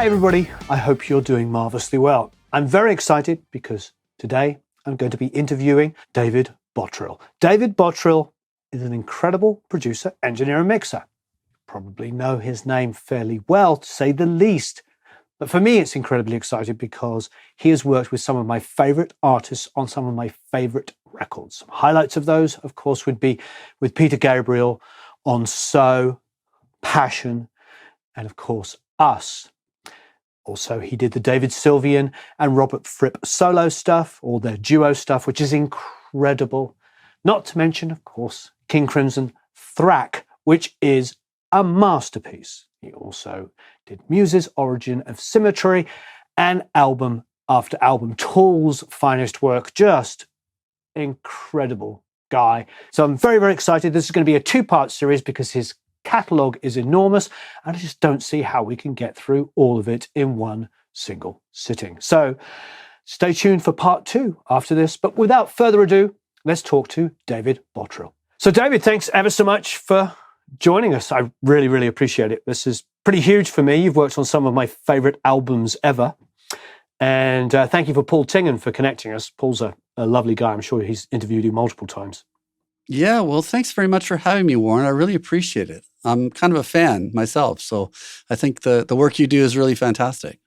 Hi everybody, I hope you're doing marvelously well. I'm very excited because today I'm going to be interviewing David Bottrill. David Bottrill is an incredible producer, engineer and mixer. You probably know his name fairly well, to say the least. But for me, it's incredibly exciting because he has worked with some of my favorite artists on some of my favorite records. Some highlights of those, of course, would be with Peter Gabriel on So, Passion, and of course, Us. Also, he did the David Sylvian and Robert Fripp solo stuff, or their duo stuff, which is incredible. Not to mention, of course, King Crimson Thrack, which is a masterpiece. He also did Muse's Origin of Symmetry and album after album. Tool's finest work, just incredible guy. So I'm very, very excited. This is going to be a two-part series because his catalogue is enormous, and I just don't see how we can get through all of it in one single sitting. So stay tuned for part two after this. But without further ado, let's talk to David Bottrill. So David, thanks ever so much for joining us. I really, really appreciate it. This is pretty huge for me. You've worked on some of my favourite albums ever. And thank you for Paul Tingen for connecting us. Paul's a lovely guy. I'm sure he's interviewed you multiple times. Yeah, well, thanks very much for having me, Warren. I really appreciate it. I'm kind of a fan myself, so I think the work you do is really fantastic.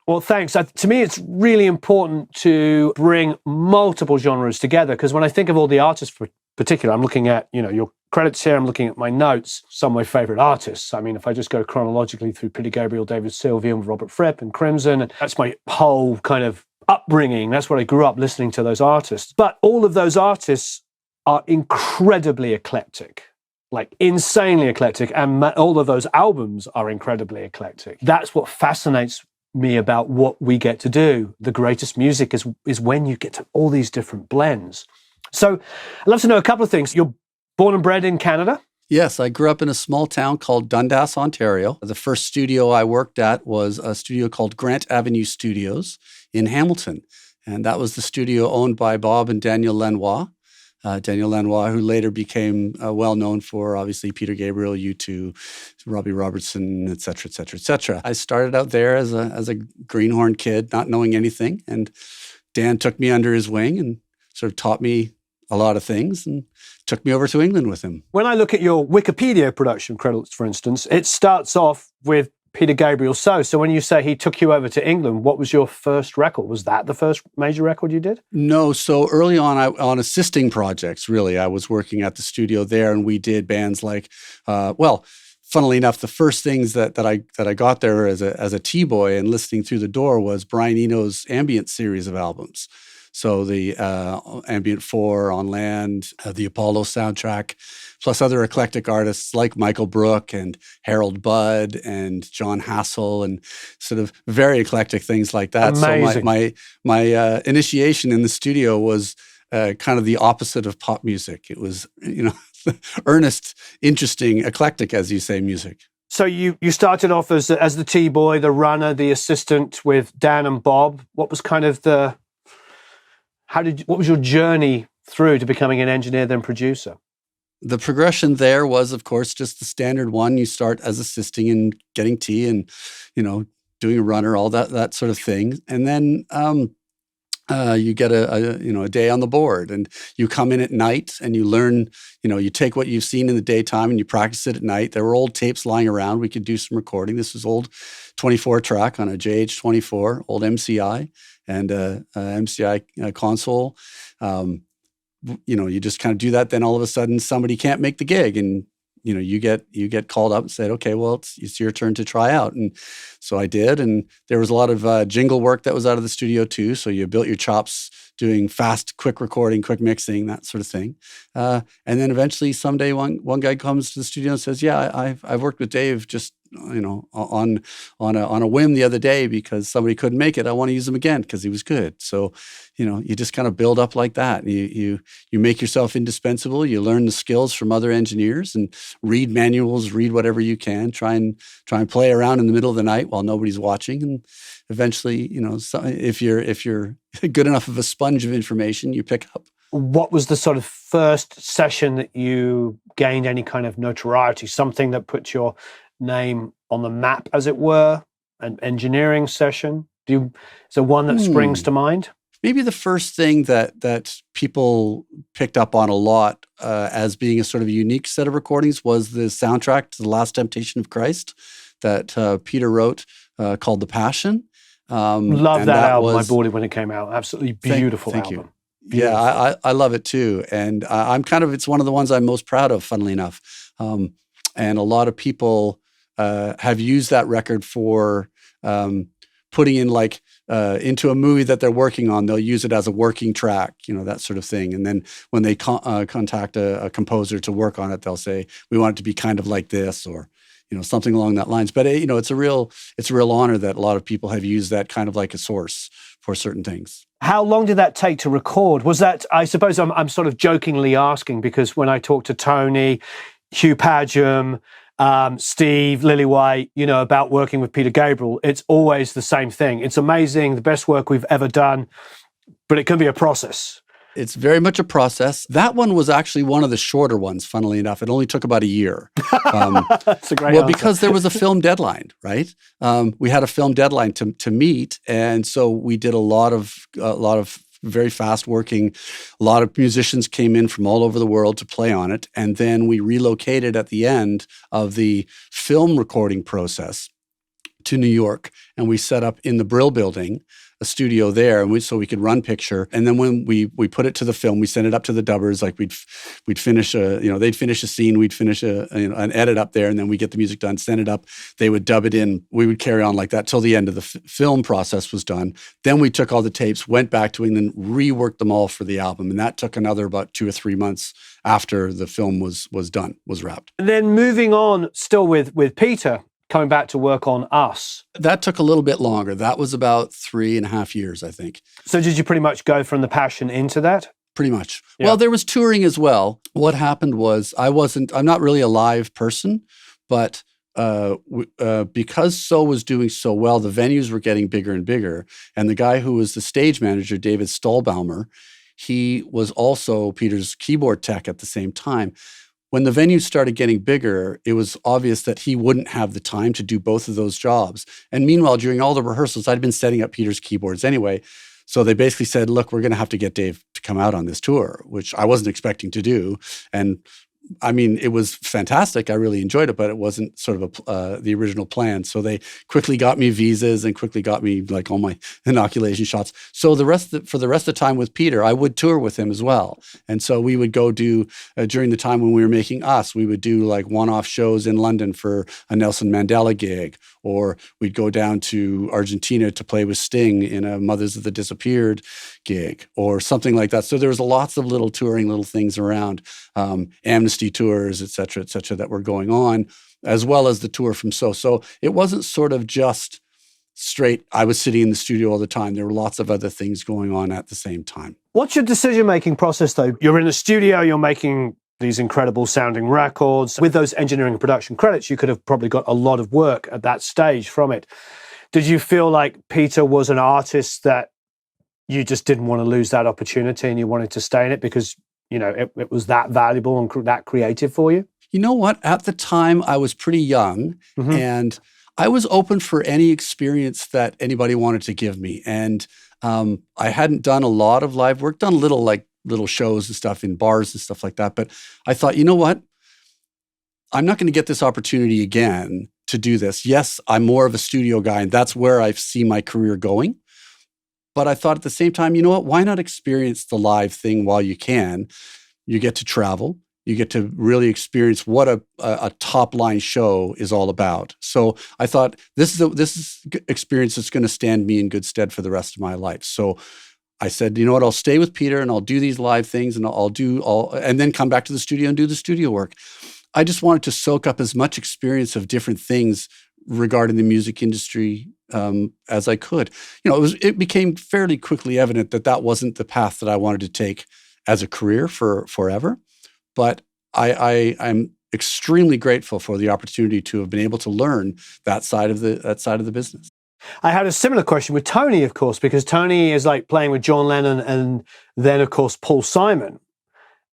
Well, thanks. To me, it's really important to bring multiple genres together, because when I think of all the artists in particular, I'm looking at, your credits here, I'm looking at my notes, some of my favorite artists. I mean, if I just go chronologically through Peter Gabriel, David Sylvian, Robert Fripp and Crimson, and that's my whole kind of upbringing. That's what I grew up listening to, those artists. But all of those artists are incredibly eclectic, like insanely eclectic, and all of those albums are incredibly eclectic. That's what fascinates me about what we get to do. The greatest music is when you get to all these different blends. So I'd love to know a couple of things. You're born and bred in Canada? Yes, I grew up in a small town called Dundas, Ontario. The first studio I worked at was a studio called Grant Avenue Studios in Hamilton. And that was the studio owned by Bob and Daniel Lanois. Daniel Lanois, who later became well known for, obviously, Peter Gabriel, U2, Robbie Robertson, et cetera, et cetera, et cetera. I started out there as a greenhorn kid, not knowing anything. And Dan took me under his wing and sort of taught me a lot of things and took me over to England with him. When I look at your Wikipedia production credits, for instance, it starts off with Peter Gabriel. So when you say he took you over to England, what was your first record? Was that the first major record you did? No. So early on assisting projects, really, I was working at the studio there, and we did bands like, funnily enough, the first things that I got there as a T-boy and listening through the door was Brian Eno's Ambient series of albums. So the Ambient 4 on Land, the Apollo soundtrack, plus other eclectic artists like Michael Brook and Harold Budd and John Hassel, and sort of very eclectic things like that. Amazing. So my initiation in the studio was kind of the opposite of pop music. It was, earnest, interesting, eclectic, as you say, music. So you started off as the T-boy, the runner, the assistant with Dan and Bob. What was kind of what was your journey through to becoming an engineer, then producer? The progression there was, of course, just the standard one. You start as assisting and getting tea and, doing a runner, all that sort of thing. And then you get a day on the board, and you come in at night and you learn, you take what you've seen in the daytime and you practice it at night. There were old tapes lying around. We could do some recording. This was old 24 track on a JH24, old MCI and MCI console. You just kind of do that. Then all of a sudden somebody can't make the gig, and you get called up and said, okay, well, it's your turn to try out. And so I did. And there was a lot of jingle work that was out of the studio too. So you built your chops doing fast, quick recording, quick mixing, that sort of thing. And then eventually someday one guy comes to the studio and says, yeah, I've worked with Dave just, on a whim the other day because somebody couldn't make it. I want to use him again because he was good. So, you just kind of build up like that. You make yourself indispensable. You learn the skills from other engineers and read manuals, read whatever you can, try and play around in the middle of the night while nobody's watching. And eventually, if you're good enough of a sponge of information, you pick up. What was the sort of first session that you gained any kind of notoriety, something that put your name on the map, as it were? an engineering session? Is there one that springs to mind? Maybe the first thing that people picked up on a lot as being a sort of unique set of recordings was the soundtrack to The Last Temptation of Christ that Peter wrote called The Passion. Love that album. I bought it when it came out. Absolutely beautiful thank album. You. Beautiful. Yeah, I love it too. And it's one of the ones I'm most proud of, funnily enough. And a lot of people have used that record for putting in into a movie that they're working on. They'll use it as a working track, that sort of thing. And then when they contact a composer to work on it, they'll say, we want it to be kind of like this, or something along that lines. But it's a real honor that a lot of people have used that kind of like a source for certain things. How long did that take to record? Was that, I suppose I'm sort of jokingly asking, because when I talk to Tony, Hugh Padgham, Steve Lillywhite, about working with Peter Gabriel, it's always the same thing. It's amazing, the best work we've ever done, but it can be a process. It's very much a process. That one was actually one of the shorter ones, funnily enough. It only took about a year. That's a great answer. Because there was a film deadline, right? We had a film deadline to meet, and so we did a lot of very fast working. A lot of musicians came in from all over the world to play on it, and then we relocated at the end of the film recording process to New York, and we set up in the Brill building a studio there, and so we could run picture. And then when we put it to the film, we sent it up to the dubbers. Like we'd finish they'd finish a scene, we'd finish an edit up there, and then we get the music done, send it up. They would dub it in. We would carry on like that till the end of the film process was done. Then we took all the tapes, went back to it, and then reworked them all for the album. And that took another about 2 or 3 months after the film was done, was wrapped. And then moving on, still with Peter, coming back to work on Us. That took a little bit longer. That was about 3.5 years, I think. So did you pretty much go from The Passion into that? Pretty much. Yeah. Well, there was touring as well. What happened was I'm not really a live person, but because So was doing so well, the venues were getting bigger and bigger. And the guy who was the stage manager, David Stahlbaumer, he was also Peter's keyboard tech at the same time. When the venues started getting bigger, it was obvious that he wouldn't have the time to do both of those jobs. And meanwhile, during all the rehearsals, I'd been setting up Peter's keyboards anyway. So they basically said, look, we're going to have to get Dave to come out on this tour, which I wasn't expecting to do. And I mean, it was fantastic. I really enjoyed it, but it wasn't sort of the original plan. So they quickly got me visas and quickly got me like all my inoculation shots. So for the rest of the time with Peter, I would tour with him as well. And so we would go do, during the time when we were making Us, we would do like one-off shows in London for a Nelson Mandela gig, or we'd go down to Argentina to play with Sting in a Mothers of the Disappeared gig or something like that. So there was lots of little touring, little things around, Amnesty tours, et cetera, that were going on, as well as the tour from So. So it wasn't sort of just straight, I was sitting in the studio all the time. There were lots of other things going on at the same time. What's your decision-making process, though? You're in the studio, you're making these incredible sounding records. With those engineering and production credits, you could have probably got a lot of work at that stage from it. Did you feel like Peter was an artist that you just didn't want to lose that opportunity and you wanted to stay in it because it was that valuable and that creative for you? You know what? At the time, I was pretty young, and I was open for any experience that anybody wanted to give me. And I hadn't done a lot of live work, done little shows and stuff in bars and stuff like that. But I thought, you know what? I'm not going to get this opportunity again to do this. Yes, I'm more of a studio guy, and that's where I see my career going. But I thought at the same time, you know what? Why not experience the live thing while you can? You get to travel. You get to really experience what a top-line show is all about. So I thought, this is experience that's going to stand me in good stead for the rest of my life. So I said, you know what? I'll stay with Peter and I'll do these live things and and then come back to the studio and do the studio work. I just wanted to soak up as much experience of different things regarding the music industry as I could. It became fairly quickly evident that wasn't the path that I wanted to take as a career for forever. But I'm extremely grateful for the opportunity to have been able to learn that side of the business. I had a similar question with Tony, of course, because Tony is like playing with John Lennon and then, of course, Paul Simon.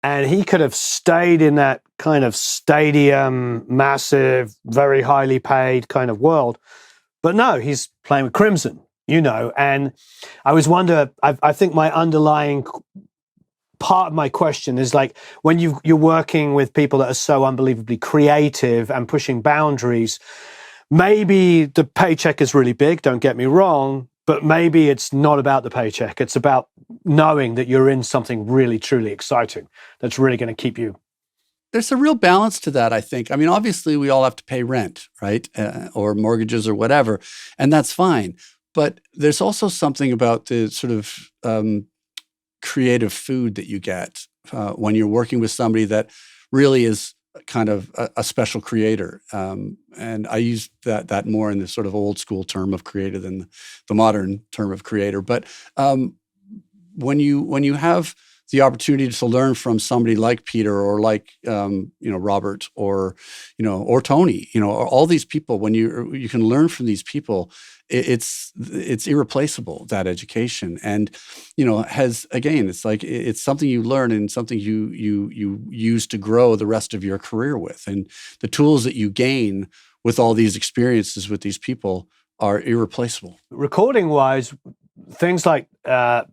And he could have stayed in that kind of stadium, massive, very highly paid kind of world. But no, he's playing with Crimson, and I always wonder, I think my underlying part of my question is like, when you're working with people that are so unbelievably creative and pushing boundaries, maybe the paycheck is really big, don't get me wrong, but maybe it's not about the paycheck. It's about knowing that you're in something really, truly exciting that's really going to keep you. There's a real balance to that, I think. I mean, obviously, we all have to pay rent, right? Or mortgages or whatever, and that's fine. But there's also something about the sort of creative food that you get when you're working with somebody that really is kind of a special creator. And I use that more in the sort of old school term of creator than the modern term of creator. But when you have the opportunity to learn from somebody like Peter or like Robert or Tony, or all these people, when you can learn from these people, it's irreplaceable, that education. And it's like it's something you learn and something you use to grow the rest of your career with. And the tools that you gain with all these experiences with these people are irreplaceable. Recording wise, things like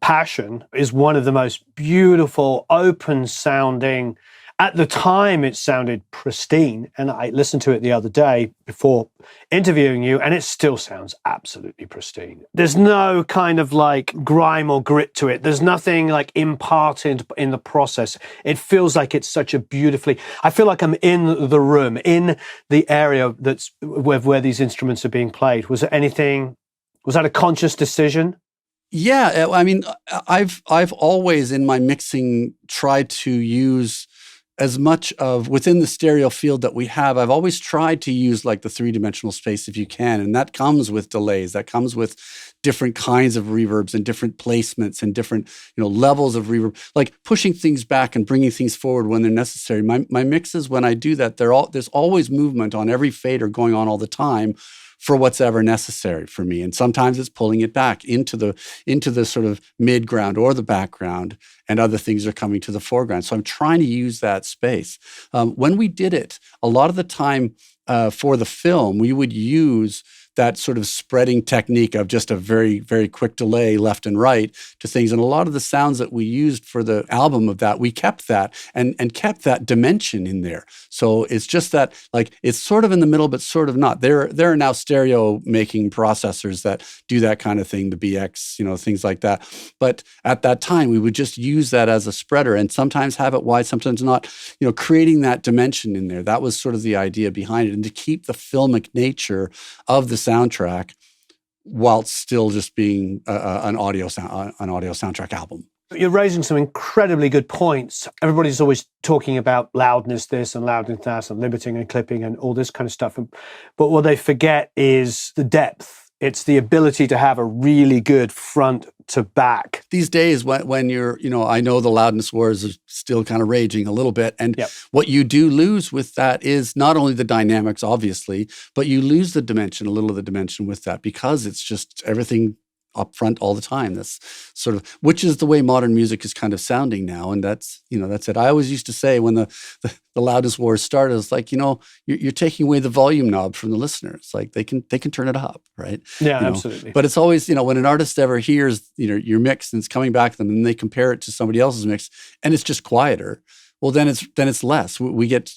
Passion is one of the most beautiful, open sounding. At the time, it sounded pristine. And I listened to it the other day before interviewing you, and it still sounds absolutely pristine. There's no kind of like grime or grit to it. There's nothing like imparted in the process. It feels like it's such a beautifully, I feel like I'm in the room, in the area that's where these instruments are being played. Was that a conscious decision? Yeah, I mean, I've always in my mixing tried to use as much of within the stereo field that we have. I've always tried to use like the three-dimensional space if you can, and that comes with delays. That comes with different kinds of reverbs and different placements and different levels of reverb, like pushing things back and bringing things forward when they're necessary. My mixes, when I do that, there's always movement on every fader going on all the time, for what's ever necessary for me. And sometimes it's pulling it back into the sort of mid-ground or the background, and other things are coming to the foreground. So I'm trying to use that space. When we did it, a lot of the time for the film, we would use that sort of spreading technique of just a very, very quick delay left and right to things. And a lot of the sounds that we used for the album of that, we kept that and kept that dimension in there. So it's just that, like, it's sort of in the middle, but sort of not. There are now stereo making processors that do that kind of thing, the BX, things like that. But at that time, we would just use that as a spreader and sometimes have it wide, sometimes not, creating that dimension in there. That was sort of the idea behind it. And to keep the filmic nature of the soundtrack while still just being an audio soundtrack album. You're raising some incredibly good points. Everybody's always talking about loudness this and loudness that and limiting and clipping and all this kind of stuff. But what they forget is the depth. It's the ability to have a really good front to back. These days, when you're, I know the loudness wars are still kind of raging a little bit. And what you do lose with that is not only the dynamics, obviously, but you lose the dimension, a little of the dimension with that, because it's just everything up front all the time. That's sort of, which is the way modern music is kind of sounding now. And that's it. I always used to say when the loudness wars started, it's like, you're taking away the volume knob from the listener. It's like they can turn it up, right? Yeah, absolutely. But it's always, when an artist ever hears, your mix and it's coming back to them and they compare it to somebody else's mix and it's just quieter, well, then it's less. We get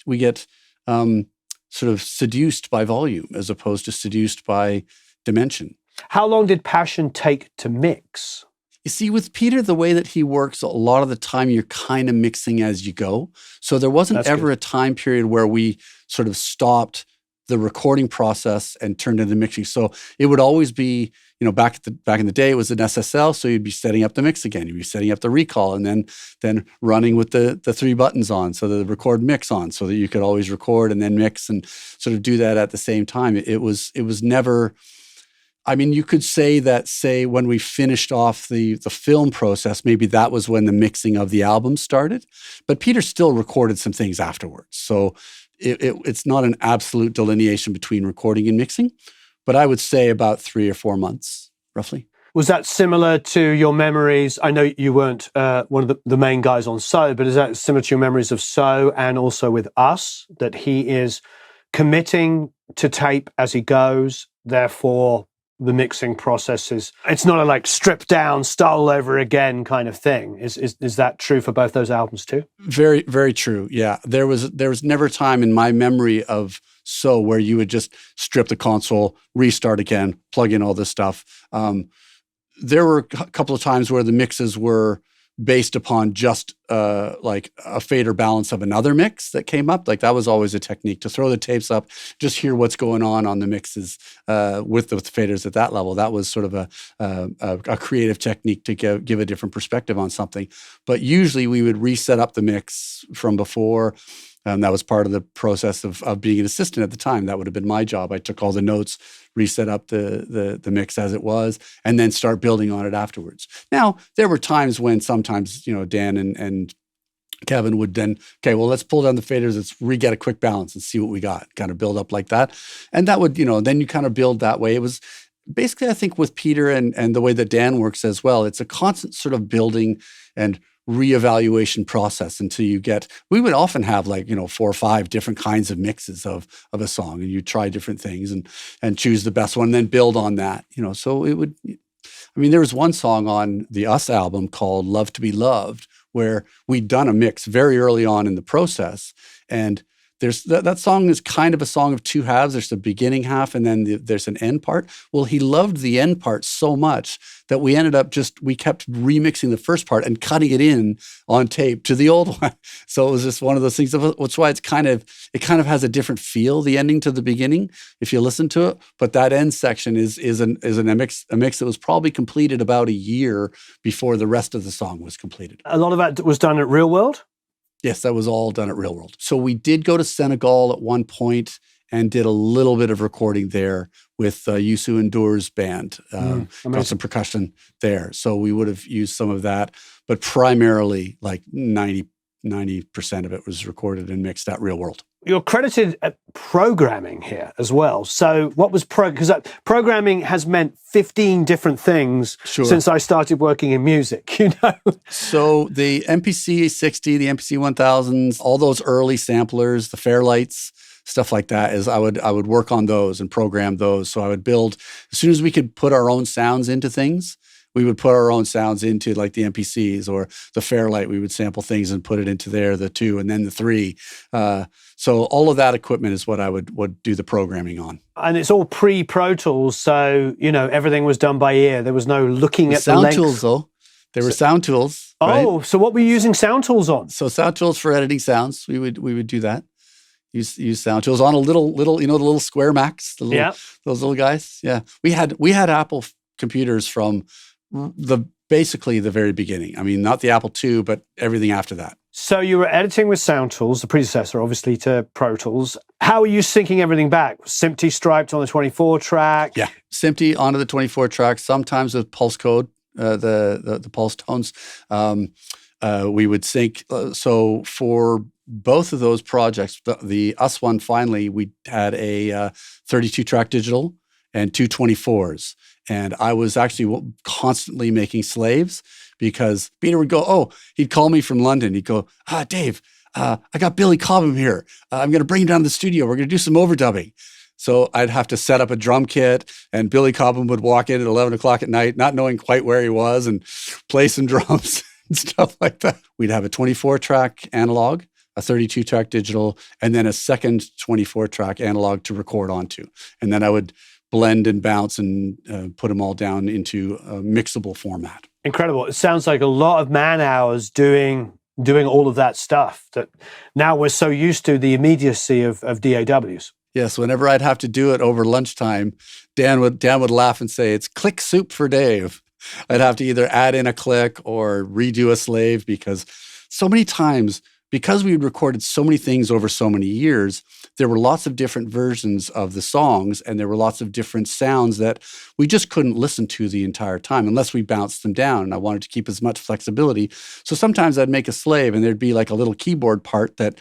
sort of seduced by volume as opposed to seduced by dimension. How long did Passion take to mix? You see, with Peter, the way that he works, a lot of the time you're kind of mixing as you go. So there wasn't ever a time period where we sort of stopped the recording process and turned into mixing. So it would always be, back in the day, it was an SSL. So you'd be setting up the mix again. You'd be setting up the recall and then running with the three buttons on, so the record mix on, so that you could always record and then mix and sort of do that at the same time. It was never. I mean, you could say that, when we finished off the film process, maybe that was when the mixing of the album started. But Peter still recorded some things afterwards. So it's not an absolute delineation between recording and mixing, but I would say about 3 or 4 months, roughly. Was that similar to your memories? I know you weren't one of the main guys on So, but is that similar to your memories of So and also with Us, that he is committing to tape as he goes. Therefore, the mixing process it's not a like strip down, start all over again kind of thing. Is that true for both those albums too? Very, very true. Yeah. There was never a time in my memory of where you would just strip the console, restart again, plug in all this stuff. There were a couple of times where the mixes were based upon just like a fader balance of another mix that came up. Like that was always a technique to throw the tapes up, just hear what's going on the mixes with the faders at that level. That was sort of a creative technique to give a different perspective on something. But usually we would reset up the mix from before. That was part of the process of being an assistant at the time. That would have been my job. I took all the notes, reset up the mix as it was, and then start building on it afterwards. Now, there were times when sometimes, Dan and Kevin would then, okay, well, let's pull down the faders, let's get a quick balance and see what we got, kind of build up like that. And that would, then you kind of build that way. It was basically, I think, with Peter and the way that Dan works as well, it's a constant sort of building and reevaluation process until you we would often have 4 or 5 different kinds of mixes of a song, and you try different things and choose the best one and then build on that, so it would, there was one song on the Us album called Love to Be Loved where we'd done a mix very early on in the process, and there's that song is kind of a song of two halves. There's the beginning half and then there's an end part. Well, he loved the end part so much that we ended up we kept remixing the first part and cutting it in on tape to the old one. So it was just one of those things. That's why it kind of has a different feel, the ending to the beginning, if you listen to it. But that end section is a mix that was probably completed about a year before the rest of the song was completed. A lot of that was done at Real World? Yes, that was all done at Real World. So we did go to Senegal at one point and did a little bit of recording there with Youssou N'Dour's band. Got some percussion there. So we would have used some of that, but primarily like 90% of it was recorded and mixed at Real World. You're credited at programming here as well. So what was because programming has meant 15 different things since I started working in music, So the MPC 60, the MPC 1000s, all those early samplers, the Fairlights, stuff like that, I would work on those and program those. So I would build, as soon as we could put our own sounds into things, we would put our own sounds into like the MPCs or the Fairlight. We would sample things and put it into there, the 2 and then the 3. So all of that equipment is what I would do the programming on. And it's all pre-Pro Tools, so, everything was done by ear. There was no looking at the sound length. Tools, though. There were sound tools. Oh, right? So what were you using sound tools on? So sound tools for editing sounds. We would do that. Use sound tools on a little, the little Square Macs, those little guys. Yeah, we had Apple computers from basically the very beginning. Not the Apple II, but everything after that. So you were editing with Sound Tools, the predecessor, obviously, to Pro Tools. How are you syncing everything back? Symmetry striped on the 24 track? Yeah, Symmetry onto the 24 track, sometimes with pulse code, the pulse tones. We would sync. So for both of those projects, the Us one, finally, we had a 32 track digital and 2 24s. And I was actually constantly making slaves because Peter would go, he'd call me from London. He'd go, Dave, I got Billy Cobham here. I'm going to bring him down to the studio. We're going to do some overdubbing. So I'd have to set up a drum kit, and Billy Cobham would walk in at 11 o'clock at night, not knowing quite where he was, and play some drums and stuff like that. We'd have a 24-track analog, a 32-track digital, and then a second 24-track analog to record onto. And then I would blend and bounce and put them all down into a mixable format. Incredible. It sounds like a lot of man hours doing all of that stuff that now we're so used to the immediacy of DAWs. Yes, whenever I'd have to do it over lunchtime, Dan would laugh and say, "It's click soup for Dave." I'd have to either add in a click or redo a slave because so many times, because we had recorded so many things over so many years, there were lots of different versions of the songs and there were lots of different sounds that we just couldn't listen to the entire time unless we bounced them down. And I wanted to keep as much flexibility. So sometimes I'd make a slave and there'd be like a little keyboard part that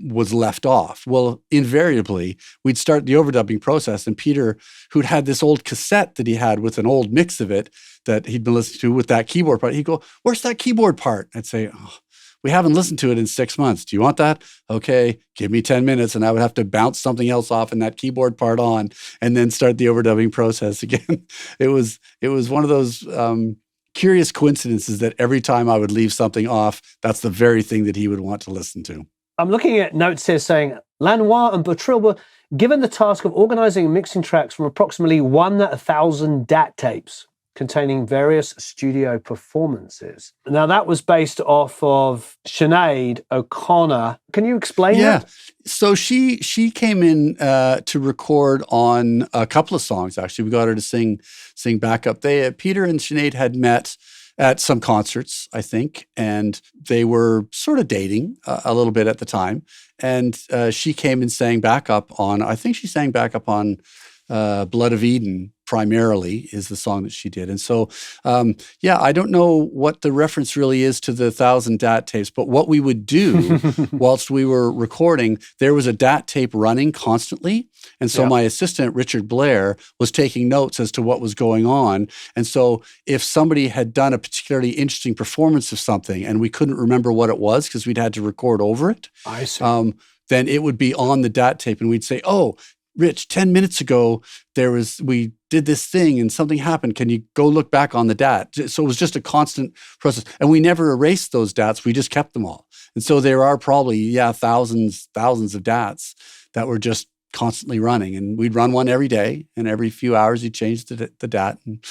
was left off. Well, invariably, we'd start the overdubbing process, and Peter, who'd had this old cassette that he had with an old mix of it that he'd been listening to with that keyboard part, he'd go, "Where's that keyboard part?" I'd say, "Oh, we haven't listened to it in 6 months. Do you want that? Okay, give me 10 minutes. And I would have to bounce something else off and that keyboard part on and then start the overdubbing process again. It was one of those curious coincidences that every time I would leave something off, that's the very thing that he would want to listen to. I'm looking at notes here saying Lanois and Bottrill were given the task of organizing and mixing tracks from approximately 1,000 DAT tapes containing various studio performances. Now, that was based off of Sinead O'Connor. Can you explain that? So she came in to record on a couple of songs, actually. We got her to sing backup. Peter and Sinead had met at some concerts, I think, and they were sort of dating a little bit at the time. And she came and sang backup on, I think she sang backup on Blood of Eden, primarily, is the song that she did. And so, I don't know what the reference really is to the 1,000 DAT tapes, but what we would do whilst we were recording, there was a DAT tape running constantly. And so my assistant, Richard Blair, was taking notes as to what was going on. And so if somebody had done a particularly interesting performance of something and we couldn't remember what it was because we'd had to record over it, I see. Then it would be on the DAT tape and we'd say, oh, Rich, 10 minutes ago, we did this thing and something happened. Can you go look back on the DAT? So it was just a constant process. And we never erased those DATs. We just kept them all. And so there are probably, thousands of DATs that were just constantly running. And we'd run one every day. And every few hours, you'd change the DAT. And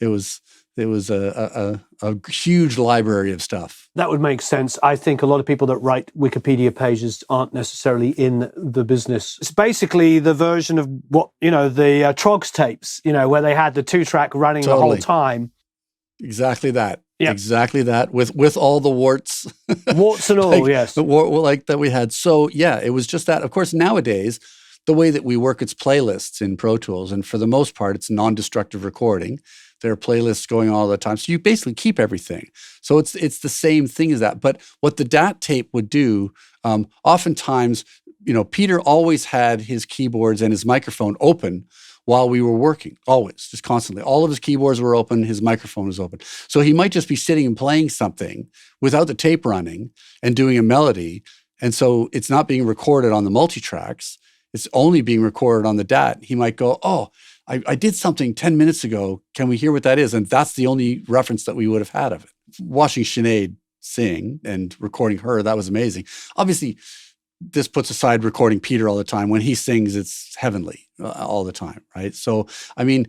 it was a huge library of stuff. That would make sense. I think a lot of people that write Wikipedia pages aren't necessarily in the business. It's basically the version of what, the Trogs tapes, where they had the 2-track running the whole time. Exactly that. Yep. Exactly that. With all the warts. Warts and all, yes. Like that we had. So it was just that. Of course, nowadays, the way that we work, it's playlists in Pro Tools. And for the most part, it's non-destructive recording. There are playlists going on all the time. So you basically keep everything. So it's the same thing as that. But what the DAT tape would do, oftentimes, Peter always had his keyboards and his microphone open while we were working, always, just constantly. All of his keyboards were open, his microphone was open. So he might just be sitting and playing something without the tape running and doing a melody. And so it's not being recorded on the multi-tracks. It's only being recorded on the DAT. He might go, oh, I did something 10 minutes ago. Can we hear what that is? And that's the only reference that we would have had of it. Watching Sinead sing and recording her, that was amazing. Obviously, this puts aside recording Peter all the time. When he sings, it's heavenly all the time, right? So, I mean,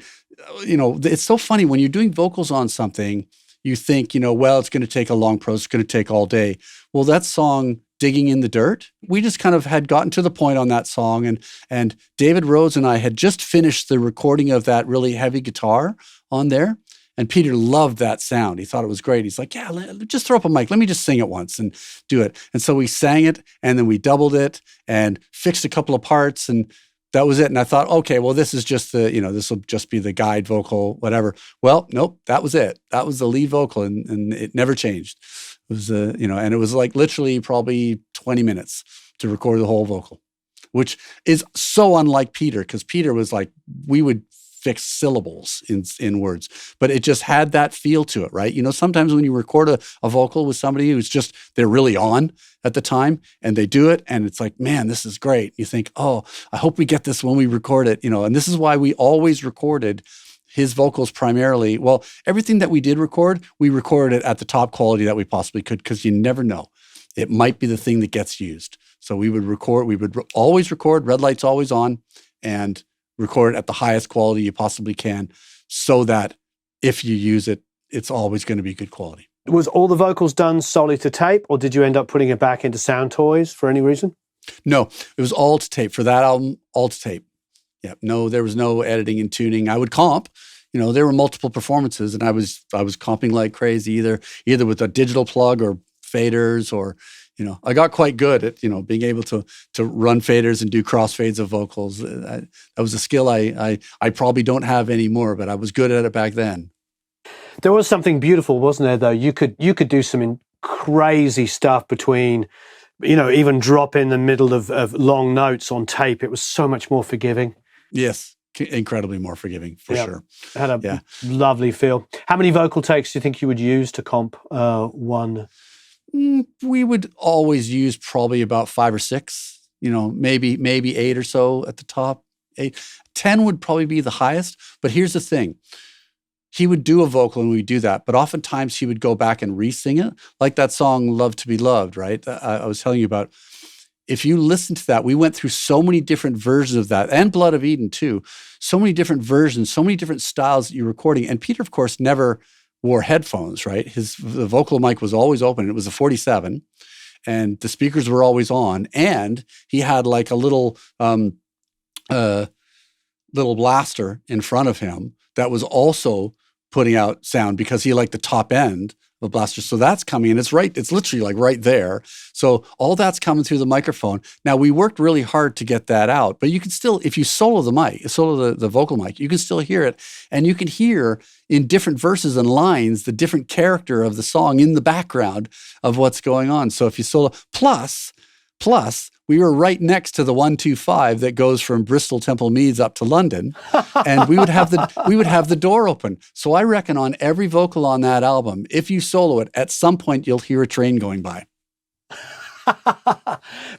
it's so funny when you're doing vocals on something, you think, it's going to take a long process, it's going to take all day. Well, that song, Digging in the Dirt, we just kind of had gotten to the point on that song. And David Rhodes and I had just finished the recording of that really heavy guitar on there. And Peter loved that sound. He thought it was great. He's like, just throw up a mic. Let me just sing it once and do it. And so we sang it and then we doubled it and fixed a couple of parts and that was it. And I thought, okay, well, this is just this will just be the guide vocal, whatever. Well, nope, that was it. That was the lead vocal and it never changed. It was, and it was like literally probably 20 minutes to record the whole vocal, which is so unlike Peter, because Peter was like, we would fix syllables in words, but it just had that feel to it, right? Sometimes when you record a vocal with somebody who's just, they're really on at the time and they do it and it's like, man, this is great. You think, oh, I hope we get this when we record it, and this is why we always recorded his vocals primarily. Well, everything that we did record, we recorded it at the top quality that we possibly could, because you never know. It might be the thing that gets used. So we would always record, red light's always on, and record it at the highest quality you possibly can, so that if you use it, it's always going to be good quality. Was all the vocals done solely to tape, or did you end up putting it back into Sound Toys for any reason? No, it was all to tape. For that album, all to tape. Yeah, no, there was no editing and tuning. I would comp. There were multiple performances, and I was comping like crazy, either with a digital plug or faders, or I got quite good at being able to run faders and do crossfades of vocals. That was a skill I probably don't have anymore, but I was good at it back then. There was something beautiful, wasn't there? Though you could do some crazy stuff between. Even drop in the middle of long notes on tape. It was so much more forgiving. Yes, incredibly more forgiving, for sure. It had a lovely feel. How many vocal takes do you think you would use to comp one We would always use probably about 5 or 6, maybe 8 or so at the top. 8, 10 would probably be the highest. But here's the thing. He would do a vocal and we'd do that. But oftentimes he would go back and re-sing it, like that song, Love to Be Loved, right? I was telling you about. If you listen to that, we went through so many different versions of that, and Blood of Eden too. So many different versions, so many different styles that you're recording. And Peter, of course, never wore headphones, right? The vocal mic was always open. It was a 47, and the speakers were always on. And he had like a little blaster in front of him that was also putting out sound because he liked the top end of a blaster. So that's coming, and it's literally like right there. So all that's coming through the microphone. Now, we worked really hard to get that out, but you can still, if you solo the vocal mic, you can still hear it. And you can hear in different verses and lines, the different character of the song in the background of what's going on. So if you solo, plus, we were right next to the 125 that goes from Bristol Temple Meads up to London, and we would have the door open. So I reckon on every vocal on that album, if you solo it, at some point you'll hear a train going by.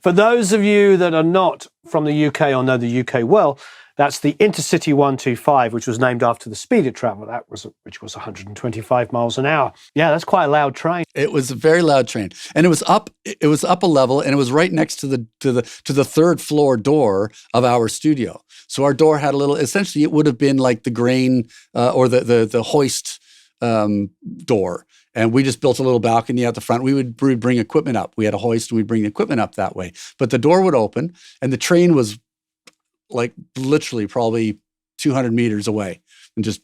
For those of you that are not from the UK or know the UK well, that's the Intercity 125, which was named after the speed it traveled at, which was 125 miles an hour. Yeah, that's quite a loud train. It was a very loud train, and it was up a level, and it was right next to the third floor door of our studio. So our door had essentially it would have been like the grain or the hoist door. And we just built a little balcony at the front. We would bring equipment up. We had a hoist, and we'd bring equipment up that way. But the door would open, and the train was like literally probably 200 meters away and just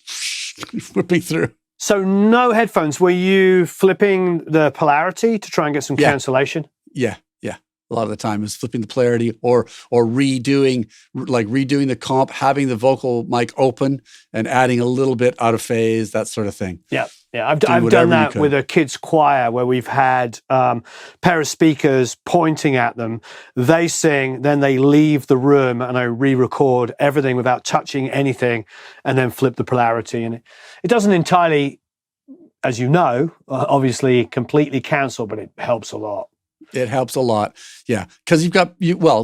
whipping through. So no headphones. Were you flipping the polarity to try and get some cancellation? Yeah. A lot of the time it was flipping the polarity or redoing the comp, having the vocal mic open and adding a little bit out of phase, that sort of thing. Yeah. I've done that with a kids' choir where we've had pair of speakers pointing at them. They sing, then they leave the room, and I re-record everything without touching anything, and then flip the polarity. And it doesn't entirely, as you know, obviously completely cancel, but it helps a lot. It helps a lot. Yeah. Because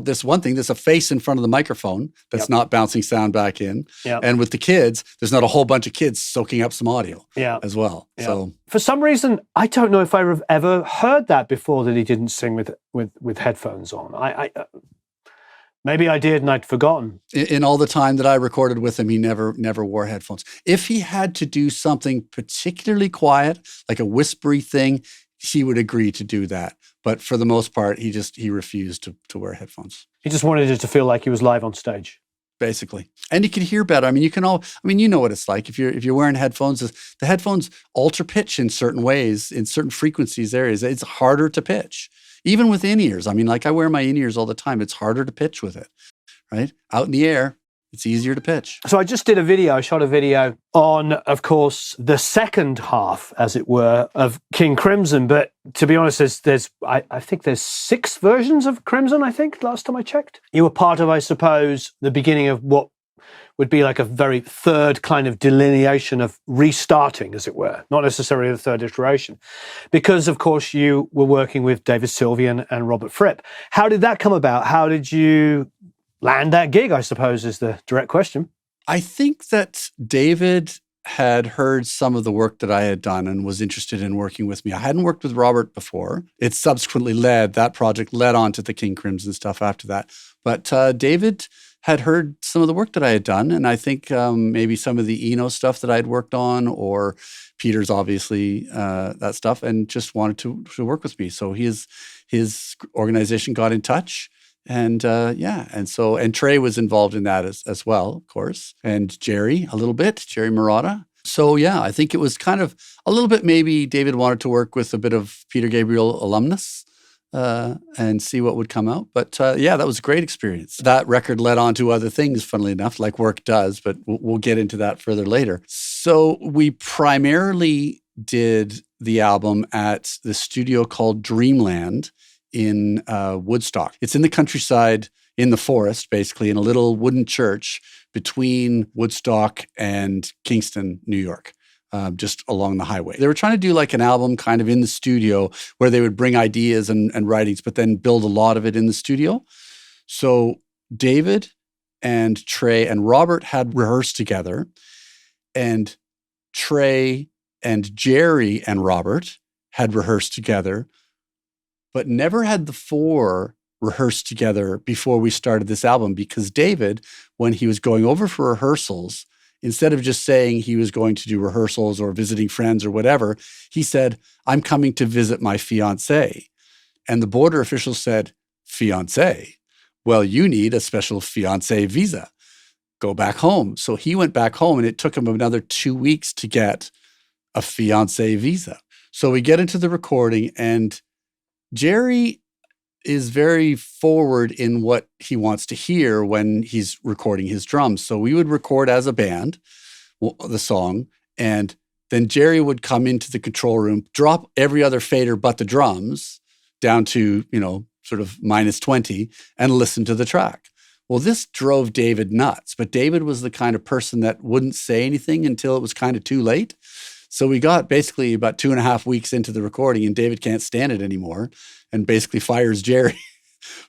this one thing, there's a face in front of the microphone that's not bouncing sound back in. Yep. And with the kids, there's not a whole bunch of kids soaking up some audio as well. Yep. So for some reason, I don't know if I've ever heard that before, that he didn't sing with headphones on. I maybe I did and I'd forgotten. In all the time that I recorded with him, he never wore headphones. If he had to do something particularly quiet, like a whispery thing, he would agree to do that. But for the most part, he refused to wear headphones. He just wanted it to feel like he was live on stage. Basically. And you can hear better. I mean, you know what it's like. If you're wearing headphones, the headphones alter pitch in certain ways, in certain frequencies areas. It's harder to pitch. Even with in-ears. I mean, like I wear my in-ears all the time. It's harder to pitch with it, right? Out in the air, it's easier to pitch. So I just did a video. I shot a video on, of course, the second half, as it were, of King Crimson. But to be honest, I think there's 6 versions of Crimson, I think, last time I checked. You were part of, I suppose, the beginning of what would be like a very third kind of delineation of restarting, as it were, not necessarily the third iteration. Because, of course, you were working with David Sylvian and Robert Fripp. How did that come about? How did you land that gig, I suppose, is the direct question. I think that David had heard some of the work that I had done and was interested in working with me. I hadn't worked with Robert before. It subsequently that project led on to the King Crimson stuff after that. But David had heard some of the work that I had done, and I think maybe some of the Eno stuff that I had worked on, or Peter's obviously that stuff, and just wanted to work with me. So his organization got in touch. And Trey was involved in that as well, of course, and Jerry a little bit, Jerry Murata. So I think it was kind of a little bit, maybe David wanted to work with a bit of Peter Gabriel alumnus and see what would come out. But that was a great experience. That record led on to other things, funnily enough, like work does, but we'll get into that further later. So we primarily did the album at the studio called Dreamland in Woodstock. It's in the countryside, in the forest, basically, in a little wooden church between Woodstock and Kingston, New York. just along the highway. They were trying to do like an album kind of in the studio where they would bring ideas and writings, but then build a lot of it in the studio. So David and Trey and Robert had rehearsed together, and Trey and Jerry and Robert had rehearsed together, but never had the four rehearsed together before we started this album, because David, when he was going over for rehearsals, instead of just saying he was going to do rehearsals or visiting friends or whatever, he said, I'm coming to visit my fiancée. And the border officials said, fiancé? Well, you need a special fiancé visa. Go back home. So he went back home, and it took him another 2 weeks to get a fiancé visa. So we get into the recording, and Jerry is very forward in what he wants to hear when he's recording his drums. So we would record as a band, the song, and then Jerry would come into the control room, drop every other fader but the drums down to, sort of -20, and listen to the track. Well, this drove David nuts, but David was the kind of person that wouldn't say anything until it was kind of too late. So we got basically about 2.5 weeks into the recording, and David can't stand it anymore and basically fires Jerry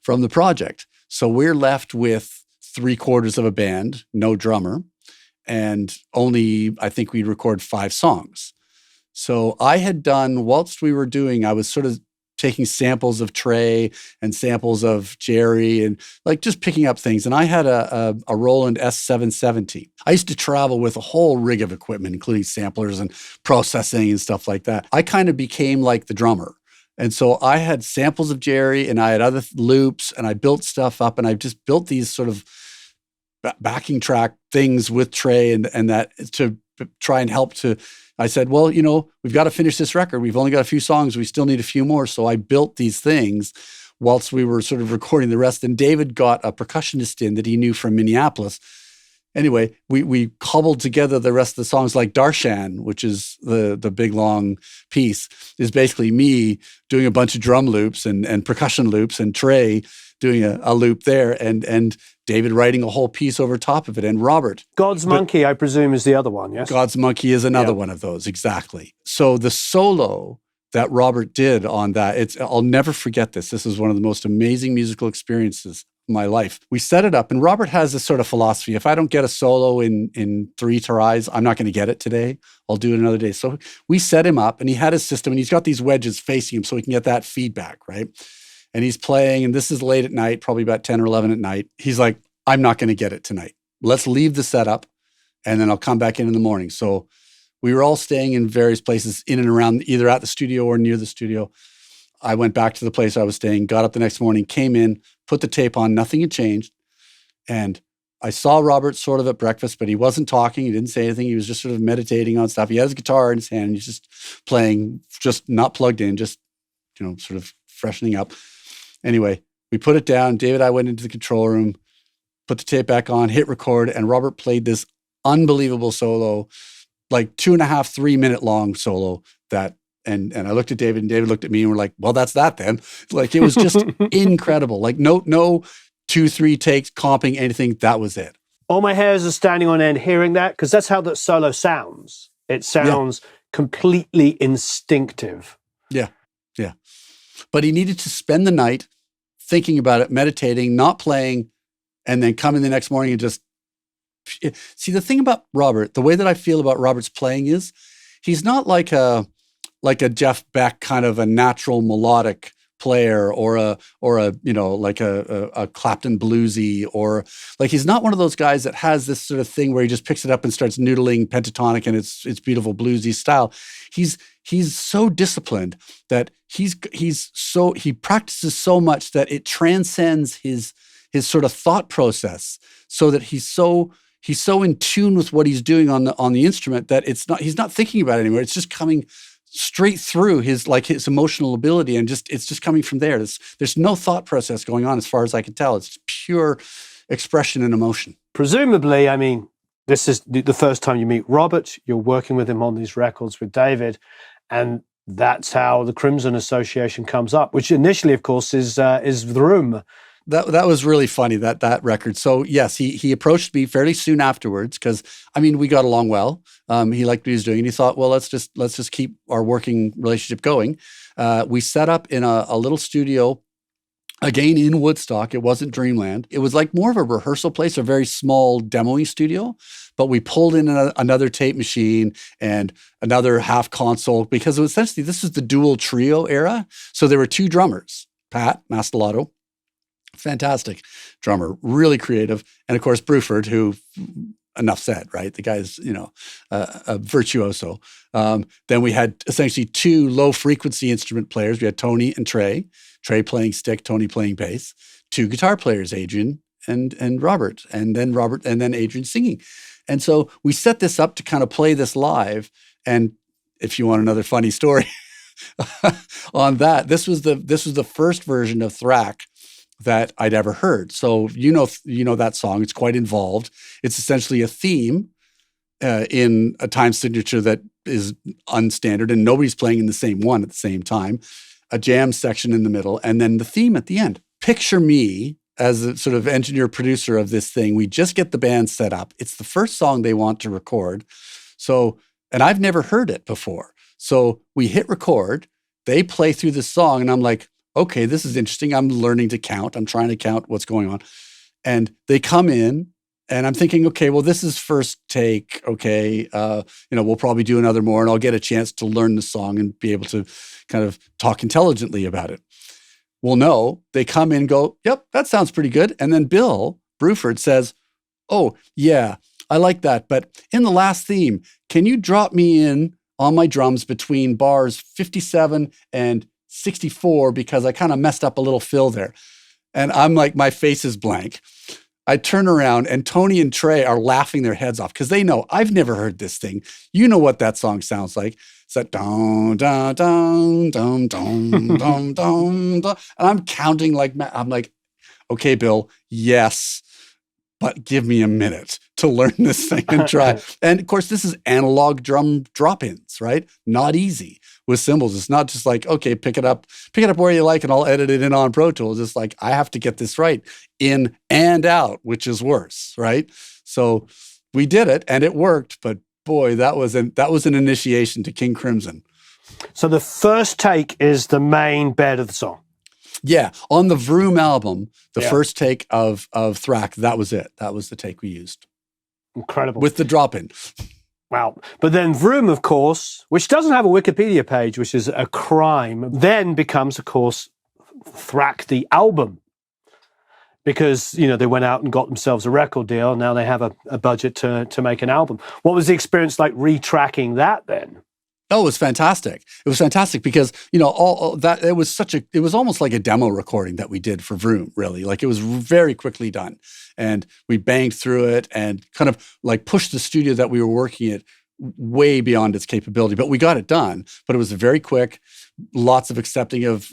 from the project. So we're left with 3/4 of a band, no drummer, and only, I think we'd record 5 songs. So I had done, whilst we were doing, I was sort of taking samples of Trey and samples of Jerry and like just picking up things. And I had a Roland S770. I used to travel with a whole rig of equipment, including samplers and processing and stuff like that. I kind of became like the drummer. And so I had samples of Jerry, and I had other loops, and I built stuff up, and I just built these sort of backing track things with Trey and that to try and help to, I said, well, we've got to finish this record. We've only got a few songs. We still need a few more. So I built these things whilst we were sort of recording the rest. And David got a percussionist in that he knew from Minneapolis. Anyway, we cobbled together the rest of the songs, like Darshan, which is the big long piece, is basically me doing a bunch of drum loops and percussion loops, and Trey doing a loop there, and David writing a whole piece over top of it, and Robert. God's Monkey, I presume, is the other one, yes? God's Monkey is another one of those, exactly. So the solo that Robert did on that, I'll never forget this. This is one of the most amazing musical experiences of my life. We set it up, and Robert has this sort of philosophy. If I don't get a solo in 3 tries, I'm not going to get it today. I'll do it another day. So we set him up, and he had his system, and he's got these wedges facing him so he can get that feedback, right? And he's playing, and this is late at night, probably about 10 or 11 at night. He's like, I'm not going to get it tonight. Let's leave the setup, and then I'll come back in the morning. So we were all staying in various places in and around, either at the studio or near the studio. I went back to the place I was staying, got up the next morning, came in, put the tape on, nothing had changed. And I saw Robert sort of at breakfast, but he wasn't talking. He didn't say anything. He was just sort of meditating on stuff. He had his guitar in his hand, and he's just playing, just not plugged in, just, sort of freshening up. Anyway, we put it down. David and I went into the control room, put the tape back on, hit record, and Robert played this unbelievable solo, like 2.5, 3 minute long solo that, and I looked at David, and David looked at me, and we're like, well, that's that then. Like, it was just incredible. Like no 2, 3 takes, comping, anything. That was it. All my hairs are standing on end hearing that, because that's how that solo sounds. It sounds completely instinctive. Yeah. But he needed to spend the night thinking about it, meditating, not playing, and then come in the next morning and just... See, the thing about Robert, the way that I feel about Robert's playing is he's not like a Jeff Beck kind of a natural melodic player or a Clapton bluesy, or like, he's not one of those guys that has this sort of thing where he just picks it up and starts noodling pentatonic and it's beautiful bluesy style. He's so disciplined that he practices so much that it transcends his sort of thought process, so that he's so in tune with what he's doing on the instrument that he's not thinking about it anymore. It's just coming straight through his emotional ability, and it's just coming from there. There's no thought process going on, as far as I can tell. It's pure expression and emotion. Presumably, I mean, this is the first time you meet Robert. You're working with him on these records with David, and that's how the Crimson Association comes up, which initially, of course, is Vroom. That was really funny, that record. So yes, he approached me fairly soon afterwards because I mean we got along well. He liked what he was doing, and he thought, well, let's just keep our working relationship going. We set up in a little studio. Again, in Woodstock. It wasn't Dreamland. It was like more of a rehearsal place, a very small demoing studio. But we pulled in another tape machine and another half console because essentially this was the dual trio era. So there were two drummers, Pat Mastelotto, fantastic drummer, really creative. And of course, Bruford, who, enough said, right? The guy's, a virtuoso. Then we had essentially two low frequency instrument players. We had Tony and Trey playing stick, Tony playing bass, two guitar players, Adrian and Robert, and then Adrian singing. And so we set this up to kind of play this live. And if you want another funny story on that, this was the first version of Thrack that I'd ever heard. So you know that song. It's quite involved. It's essentially a theme in a time signature that is unstandard, and nobody's playing in the same one at the same time. A jam section in the middle, and then the theme at the end. Picture me as a sort of engineer producer of this thing. We just get the band set up. It's the first song they want to record. So, and I've never heard it before. So we hit record, they play through the song, and I'm like, okay, this is interesting. I'm learning to count. I'm trying to count what's going on. And they come in, and I'm thinking, okay, well, this is first take. Okay, we'll probably do another more, and I'll get a chance to learn the song and be able to kind of talk intelligently about it. Well, no, they come in and go, yep, that sounds pretty good. And then Bill Bruford says, oh, yeah, I like that. But in the last theme, can you drop me in on my drums between bars 57 and 64 because I kind of messed up a little fill there. And I'm like, my face is blank. I turn around and Tony and Trey are laughing their heads off because they know I've never heard this thing. You know what that song sounds like. It's that dun, dun, dun, dun, dun, dun, dun, dun. And I'm counting I'm like, okay, Bill, yes, but give me a minute to learn this thing and try. And of course, this is analog drum drop-ins, right? Not easy with cymbals. It's not just like, okay, pick it up where you like and I'll edit it in on Pro Tools. It's like, I have to get this right in and out, which is worse, right? So we did it and it worked, but boy, that was an initiation to King Crimson. So the first take is the main bed of the song. Yeah, on the Vroom album, the first take of Thrack, that was it. That was the take we used. Incredible. With the drop-in. Wow. But then Vroom, of course, which doesn't have a Wikipedia page, which is a crime, then becomes, of course, Thrack the album. Because, they went out and got themselves a record deal. Now they have a budget to make an album. What was the experience like retracking that then? Oh, it was fantastic. It was fantastic because, all that, it was almost like a demo recording that we did for Vroom, really. Like it was very quickly done. And we banged through it and kind of like pushed the studio that we were working at way beyond its capability. But we got it done. But it was very quick, lots of accepting of,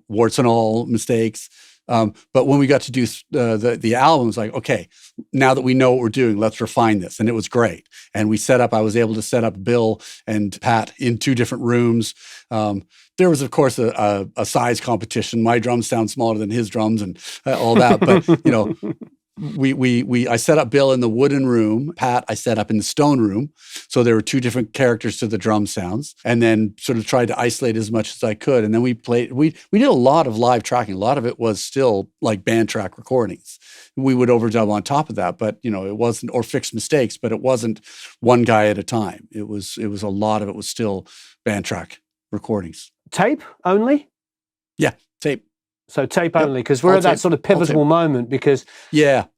warts and all mistakes. But when we got to do the album, it was like, okay, now that we know what we're doing, let's refine this. And it was great. And I was able to set up Bill and Pat in two different rooms. There was, of course, a size competition. My drums sound smaller than his drums and all that. But, I set up Bill in the wooden room. Pat, I set up in the stone room. So there were two different characters to the drum sounds, and then sort of tried to isolate as much as I could. And then we did a lot of live tracking. A lot of it was still like band track recordings. We would overdub on top of that, but it wasn't, or fix mistakes, but it wasn't one guy at a time. It was a lot of it was still band track recordings. Tape only? Yeah, tape. So tape only, because we're at that sort of pivotal moment because, that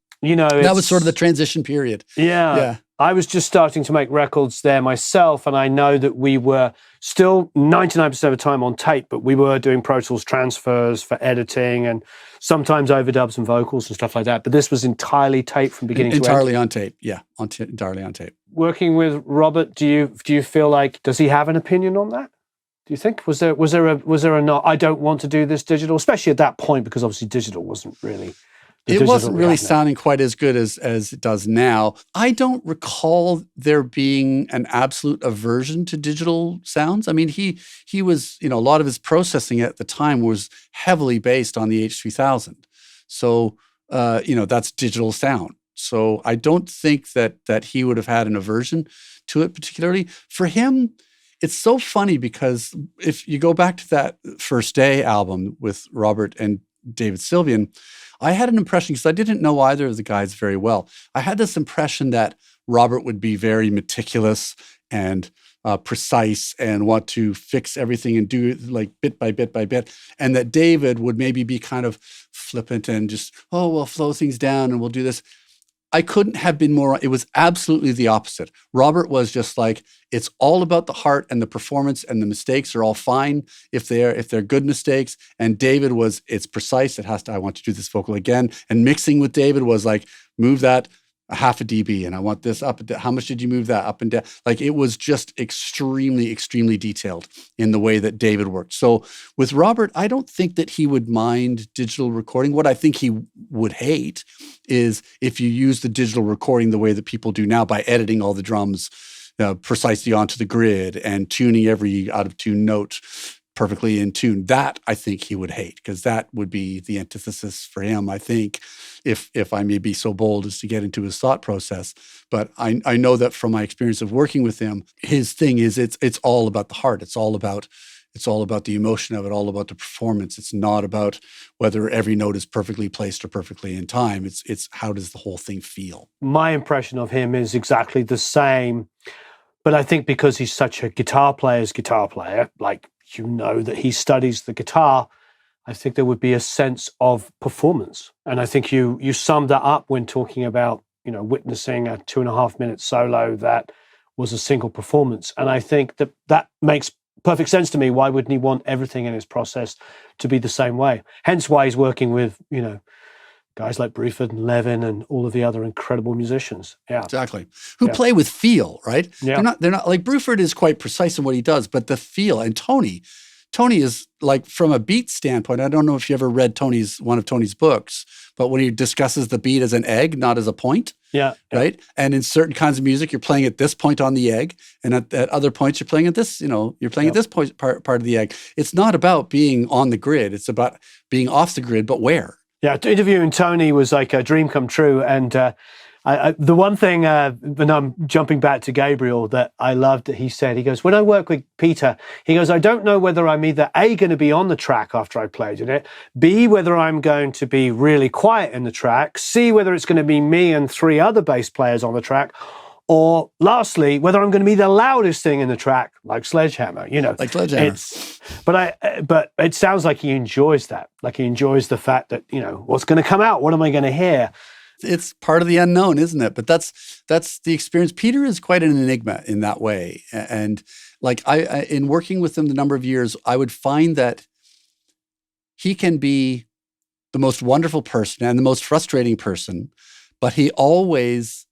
was sort of the transition period. Yeah. I was just starting to make records there myself, and I know that we were still 99% of the time on tape, but we were doing Pro Tools transfers for editing and sometimes overdubs and vocals and stuff like that. But this was entirely tape from beginning to end. Entirely on tape, yeah, entirely on tape. Working with Robert, do you feel like, does he have an opinion on that? Do you think was there a not? I don't want to do this digital, especially at that point, because obviously digital wasn't really. It wasn't really sounding quite as good as it does now. I don't recall there being an absolute aversion to digital sounds. I mean, he was, a lot of his processing at the time was heavily based on the H3000. So, that's digital sound. So I don't think that he would have had an aversion to it particularly. For him, it's so funny because if you go back to that First Day album with Robert and David Sylvian, I had an impression, because I didn't know either of the guys very well. I had this impression that Robert would be very meticulous and precise and want to fix everything and do it like bit by bit by bit. And that David would maybe be kind of flippant and just, we'll slow things down and we'll do this. I couldn't have been more, it was absolutely the opposite. Robert was just like, it's all about the heart and the performance, and the mistakes are all fine if they're good mistakes. And David was, it's precise. I want to do this vocal again. And mixing with David was like, move that a half a dB, and I want this up. How much did you move that up and down? Like, it was just extremely, extremely detailed in the way that David worked. So with Robert, I don't think that he would mind digital recording. What I think he would hate is if you use the digital recording the way that people do now, by editing all the drums precisely onto the grid and tuning every out of tune note perfectly in tune. That I think he would hate, because that would be the antithesis for him, I think, if I may be so bold as to get into his thought process. But I know that from my experience of working with him, his thing is it's all about the heart. It's all about the emotion of it, all about the performance. It's not about whether every note is perfectly placed or perfectly in time. It's how does the whole thing feel? My impression of him is exactly the same, but I think because he's such a guitar player, like, that he studies the guitar, I think there would be a sense of performance. And I think you summed that up when talking about, witnessing a 2.5 minute solo that was a single performance. And I think that makes perfect sense to me. Why wouldn't he want everything in his process to be the same way? Hence why he's working with, guys like Bruford and Levin and all of the other incredible musicians. Yeah, exactly. Who play with feel, right? Yeah. They're not like, Bruford is quite precise in what he does, but the feel, and Tony is like, from a beat standpoint, I don't know if you ever read one of Tony's books, but when he discusses the beat as an egg, not as a point. Yeah. Right. And in certain kinds of music, you're playing at this point on the egg, and at other points you're playing at this, at this point part of the egg. It's not about being on the grid. It's about being off the grid, but where? Yeah, interviewing Tony was like a dream come true. And the one thing, when I'm jumping back to Gabriel, that I loved that he said, he goes, when I work with Peter, he goes, I don't know whether I'm either A, going to be on the track after I played in it, B, whether I'm going to be really quiet in the track, C, whether it's going to be me and 3 other bass players on the track, or lastly, whether I'm going to be the loudest thing in the track, like Sledgehammer, Like Sledgehammer. But it sounds like he enjoys that. Like, he enjoys the fact that, what's going to come out? What am I going to hear? It's part of the unknown, isn't it? But that's the experience. Peter is quite an enigma in that way. And like, I in working with him the number of years, I would find that he can be the most wonderful person and the most frustrating person, but he always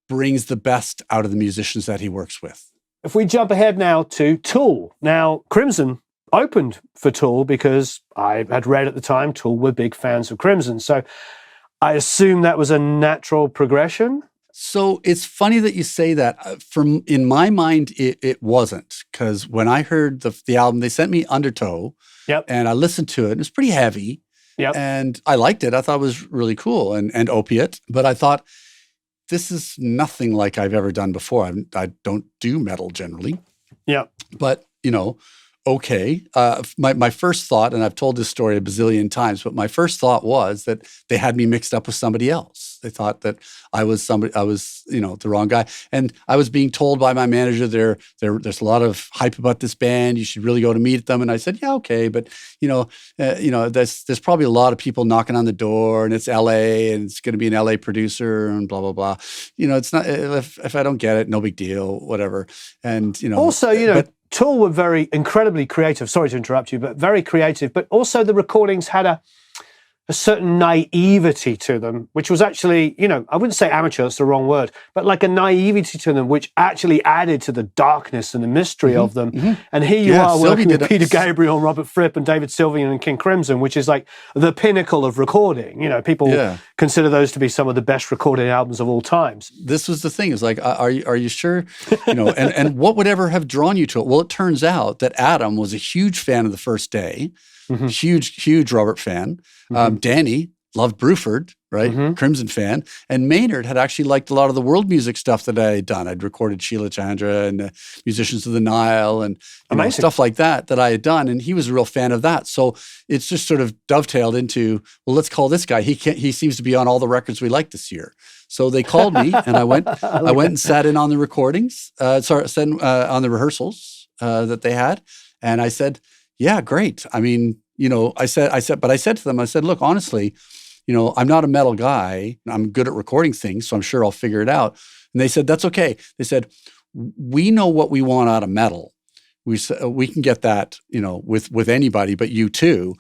brings the best out of the musicians that he works with. If we jump ahead now to Tool. Now, Crimson opened for Tool because I had read at the time Tool were big fans of Crimson. So I assume that was a natural progression. So it's funny that you say that. In my mind, it wasn't, because when I heard the album, they sent me Undertow, and I listened to it. It was pretty heavy, and I liked it. I thought it was really cool and opiate, but I thought, this is nothing like I've ever done before. I don't do metal generally. Yeah. But, okay. My first thought, and I've told this story a bazillion times, but my first thought was that they had me mixed up with somebody else. They thought that I was the wrong guy. And I was being told by my manager, there's a lot of hype about this band. You should really go to meet them. And I said, yeah, okay. But, there's probably a lot of people knocking on the door, and it's LA, and it's going to be an LA producer and blah, blah, blah. It's not, if I don't get it, no big deal, whatever. And, also, Tool were very incredibly creative. Sorry to interrupt you, but very creative. But also the recordings had a certain naivety to them, which was actually, I wouldn't say amateur, that's the wrong word, but like a naivety to them, which actually added to the darkness and the mystery of them. Mm-hmm. And here you are working with Peter Gabriel, Robert Fripp, and David Sylvian and King Crimson, which is like the pinnacle of recording. People consider those to be some of the best recorded albums of all times. This was the thing. It's like, are you sure? And what would ever have drawn you to it? Well, it turns out that Adam was a huge fan of the First Day. Mm-hmm. Huge Robert fan. Danny loved Bruford, right? Crimson fan. And Maynard had actually liked a lot of the world music stuff that I had done. I'd recorded Sheila Chandra and Musicians of the Nile and stuff like that I had done. And he was a real fan of that. So it's just sort of dovetailed into, well, let's call this guy. He seems to be on all the records we like this year. So they called me and I went and sat in on the recordings, on the rehearsals that they had. And I said, yeah, great. I mean, I said to them, look, honestly, I'm not a metal guy. I'm good at recording things, so I'm sure I'll figure it out. And they said, that's okay. They said, we know what we want out of metal. We can get that, with anybody, but you too.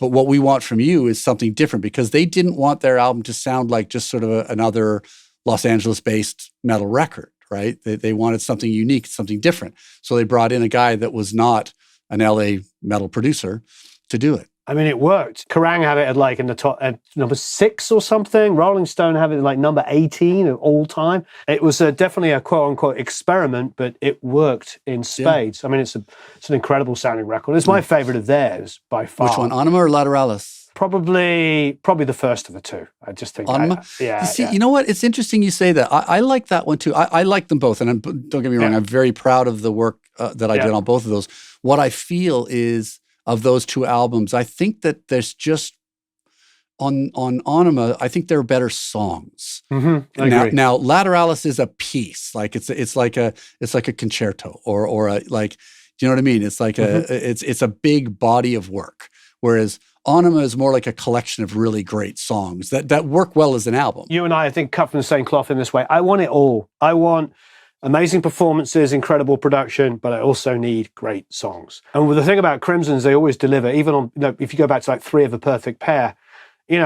But what we want from you is something different, because they didn't want their album to sound like just sort of another Los Angeles-based metal record, right? They wanted something unique, something different. So they brought in a guy that was not an LA metal producer to do it. I mean, it worked. Kerrang had it at in the top at number 6 or something. Rolling Stone have it at number 18 of all time. It was definitely a quote unquote experiment, but it worked in spades. Yeah. I mean, it's an incredible sounding record. It's my favorite of theirs by far. Which one, Anima or Lateralis? Probably the first of the two. I just think Anima. You know what? It's interesting you say that. I like that one too. I like them both, and don't get me wrong. I'm very proud of the work that I did on both of those. What I feel is, of those two albums, I think that there's just on Anima, I think there are better songs. Now Lateralis is a piece, like it's like a concerto or a, like, do you know what I mean? It's like it's a big body of work, whereas Anima is more like a collection of really great songs that work well as an album. You and I think, cut from the same cloth in this way. I want it all. I want amazing performances, incredible production, but I also need great songs. And the thing about Crimson is they always deliver, even on, if you go back to 3 of a Perfect Pair,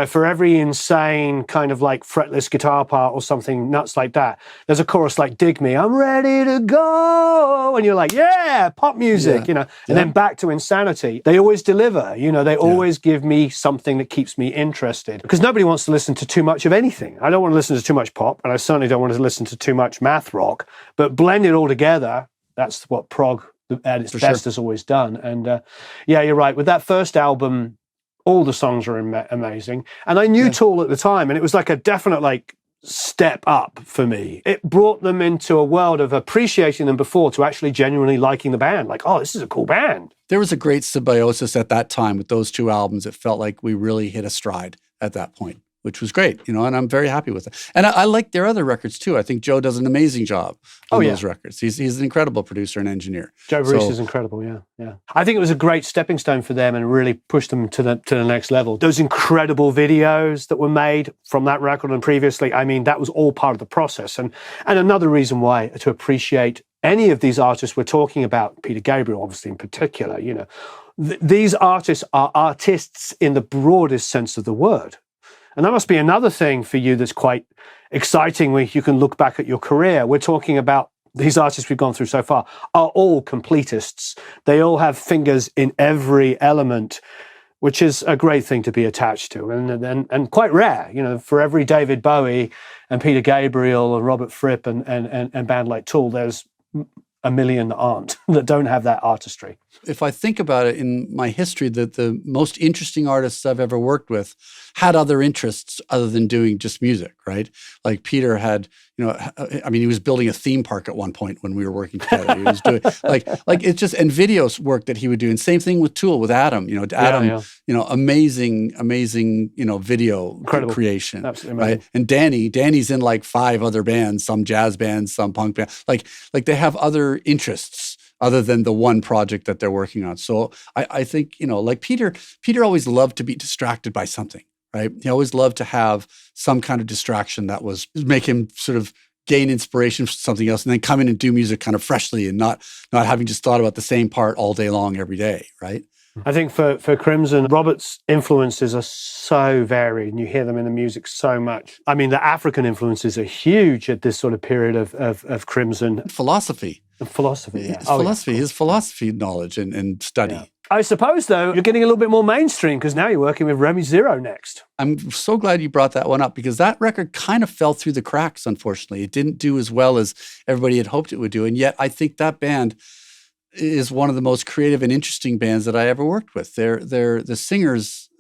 for every insane kind of fretless guitar part or something nuts like that, there's a chorus like Dig Me, I'm ready to go. And you're like, yeah, pop music, and then back to Insanity. They always deliver, they always give me something that keeps me interested, because nobody wants to listen to too much of anything. I don't want to listen to too much pop, and I certainly don't want to listen to too much math rock, but blend it all together, that's what prog at its best has always done. And you're right. With that first album, all the songs are amazing. And I knew Tool at the time, and it was like a definite step up for me. It brought them into a world of appreciating them before to actually genuinely liking the band. Like, oh, this is a cool band. There was a great symbiosis at that time with those two albums. It felt like we really hit a stride at that point, which was great, and I'm very happy with it. And I like their other records too. I think Joe does an amazing job on those records. He's an incredible producer and engineer. Joe Bruce is incredible, yeah. I think it was a great stepping stone for them and really pushed them to the next level. Those incredible videos that were made from that record and previously, I mean, that was all part of the process. And another reason why to appreciate any of these artists we're talking about, Peter Gabriel obviously in particular, these artists are artists in the broadest sense of the word. And that must be another thing for you that's quite exciting when you can look back at your career. We're talking about these artists we've gone through so far are all completists. They all have fingers in every element, which is a great thing to be attached to and quite rare. For every David Bowie and Peter Gabriel and Robert Fripp and band like Tool, there's a million that aren't, that don't have that artistry. If I think about it in my history, the most interesting artists I've ever worked with had other interests other than doing just music, right? Like Peter had, he was building a theme park at one point when we were working together. He was doing like it's just, and videos work that he would do. And same thing with Tool, with Adam, amazing, video creation. Absolutely right? And Danny's in 5 other bands, some jazz bands, some punk bands. Like they have other interests other than the one project that they're working on. So I think, like Peter always loved to be distracted by something, right? He always loved to have some kind of distraction that was make him sort of gain inspiration from something else and then come in and do music kind of freshly and not having just thought about the same part all day long every day, right? I think for Crimson, Robert's influences are so varied and you hear them in the music so much. I mean, the African influences are huge at this sort of period of Crimson. Philosophy. His philosophy knowledge and study. Yeah. I suppose, though, you're getting a little bit more mainstream because now you're working with Remy Zero next. I'm so glad you brought that one up because that record kind of fell through the cracks, unfortunately. It didn't do as well as everybody had hoped it would do. And yet I think that band is one of the most creative and interesting bands that I ever worked with. The singers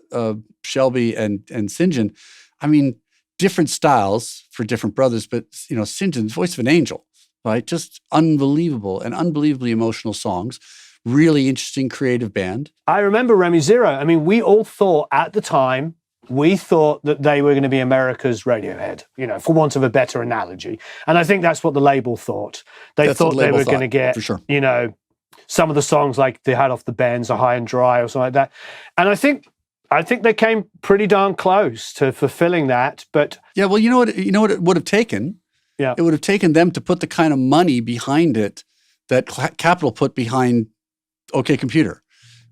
Shelby and St. John, I mean, different styles for different brothers, but St. John's voice of an angel, right? Just unbelievable and unbelievably emotional songs. Really interesting creative band. I remember Remy Zero. I mean, we all thought at the time, we thought that they were going to be America's Radiohead, for want of a better analogy. And I think that's what the label thought. They thought they were going to get, for sure. Some of the songs like they had off the Bends or High and Dry or something like that. And I think they came pretty darn close to fulfilling that. But yeah, well, you know what it would have taken? Yeah. It would have taken them to put the kind of money behind it that Capitol put behind OK Computer.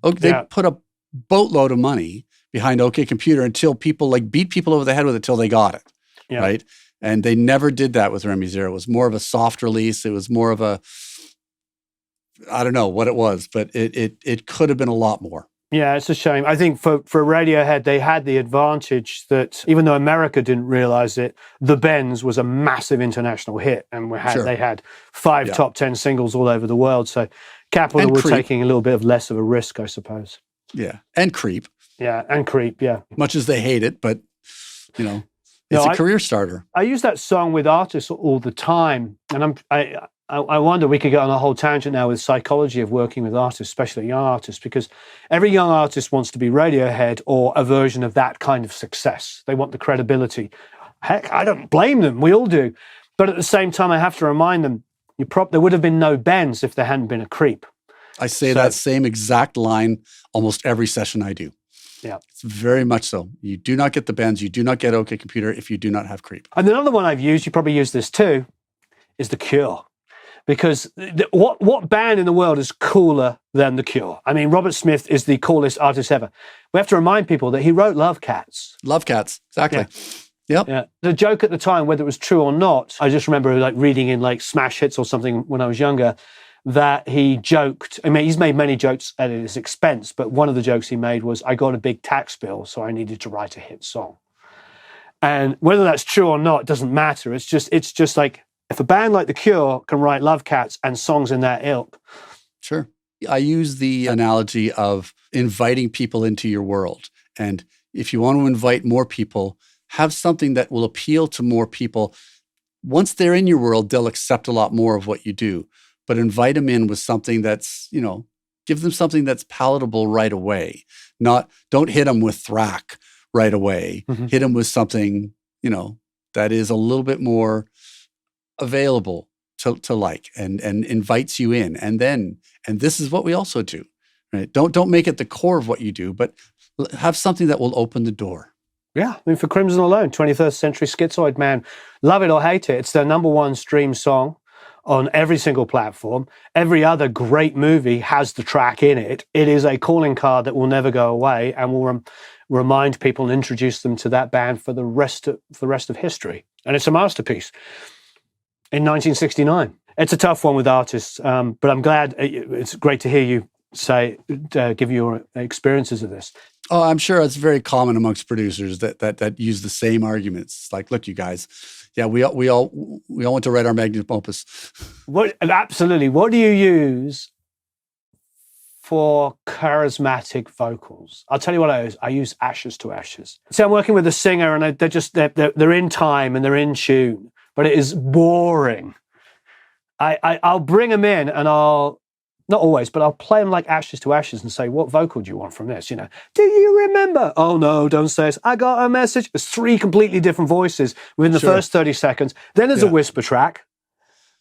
They put a boatload of money behind OK Computer until people beat people over the head with it till they got it, right? And they never did that with Remy Zero. It was more of a soft release. It was more of a, I don't know what it was, but it could have been a lot more. Yeah, it's a shame. I think for Radiohead, they had the advantage that even though America didn't realize it, The Bends was a massive international hit, and they had 5 top 10 singles all over the world. So Capitol were taking a little bit of less of a risk, I suppose. Yeah, and Creep. Yeah, and Creep, yeah. Much as they hate it, but, it's a career starter. I use that song with artists all the time, and I wonder, we could go on a whole tangent now with psychology of working with artists, especially young artists, because every young artist wants to be Radiohead or a version of that kind of success. They want the credibility. Heck, I don't blame them. We all do. But at the same time, I have to remind them, there would have been no Bends if there hadn't been a Creep. I say that same exact line almost every session I do. Yeah. It's very much so. You do not get the Bends. You do not get OK Computer if you do not have Creep. And another one I've used, you probably use this too, is The Cure. Because what band in the world is cooler than The Cure? I mean, Robert Smith is the coolest artist ever. We have to remind people that he wrote Love Cats. Love Cats, exactly. Yep. Yeah. The joke at the time, whether it was true or not, I just remember reading in Smash Hits or something when I was younger, that he joked. I mean, he's made many jokes at his expense, but one of the jokes he made was, I got a big tax bill, so I needed to write a hit song. And whether that's true or not, doesn't matter. It's just like, if a band like The Cure can write Love Cats and songs in that ilk. Sure. I use the analogy of inviting people into your world. And if you want to invite more people, have something that will appeal to more people. Once they're in your world, they'll accept a lot more of what you do. But invite them in with something that's, give them something that's palatable right away. Don't hit them with Thrack right away. Mm-hmm. Hit them with something, that is a little bit more available to like and invites you in. And this is what we also do, right? Don't make it the core of what you do, but have something that will open the door. Yeah, I mean, for Crimson alone, 21st Century Schizoid Man, love it or hate it, it's their #1 stream song on every single platform. Every other great movie has the track in it. It is a calling card that will never go away and will remind people and introduce them to that band for the rest of history. And it's a masterpiece. In 1969. It's a tough one with artists, but I'm glad it's great to hear you give your experiences of this. Oh, I'm sure it's very common amongst producers that use the same arguments. It's like, look, you guys, we all want to write our magnum opus. Absolutely. What do you use for charismatic vocals? I'll tell you what I use. I use Ashes to Ashes. See, I'm working with a singer, and they're in time and they're in tune. But it is boring. I'll bring them in and I'll, not always, but I'll play them like Ashes to Ashes and say, what vocal do you want from this? Do you remember? Oh no, don't say it. I got a message. There's 3 completely different voices within the first 30 seconds. Then there's a whisper track.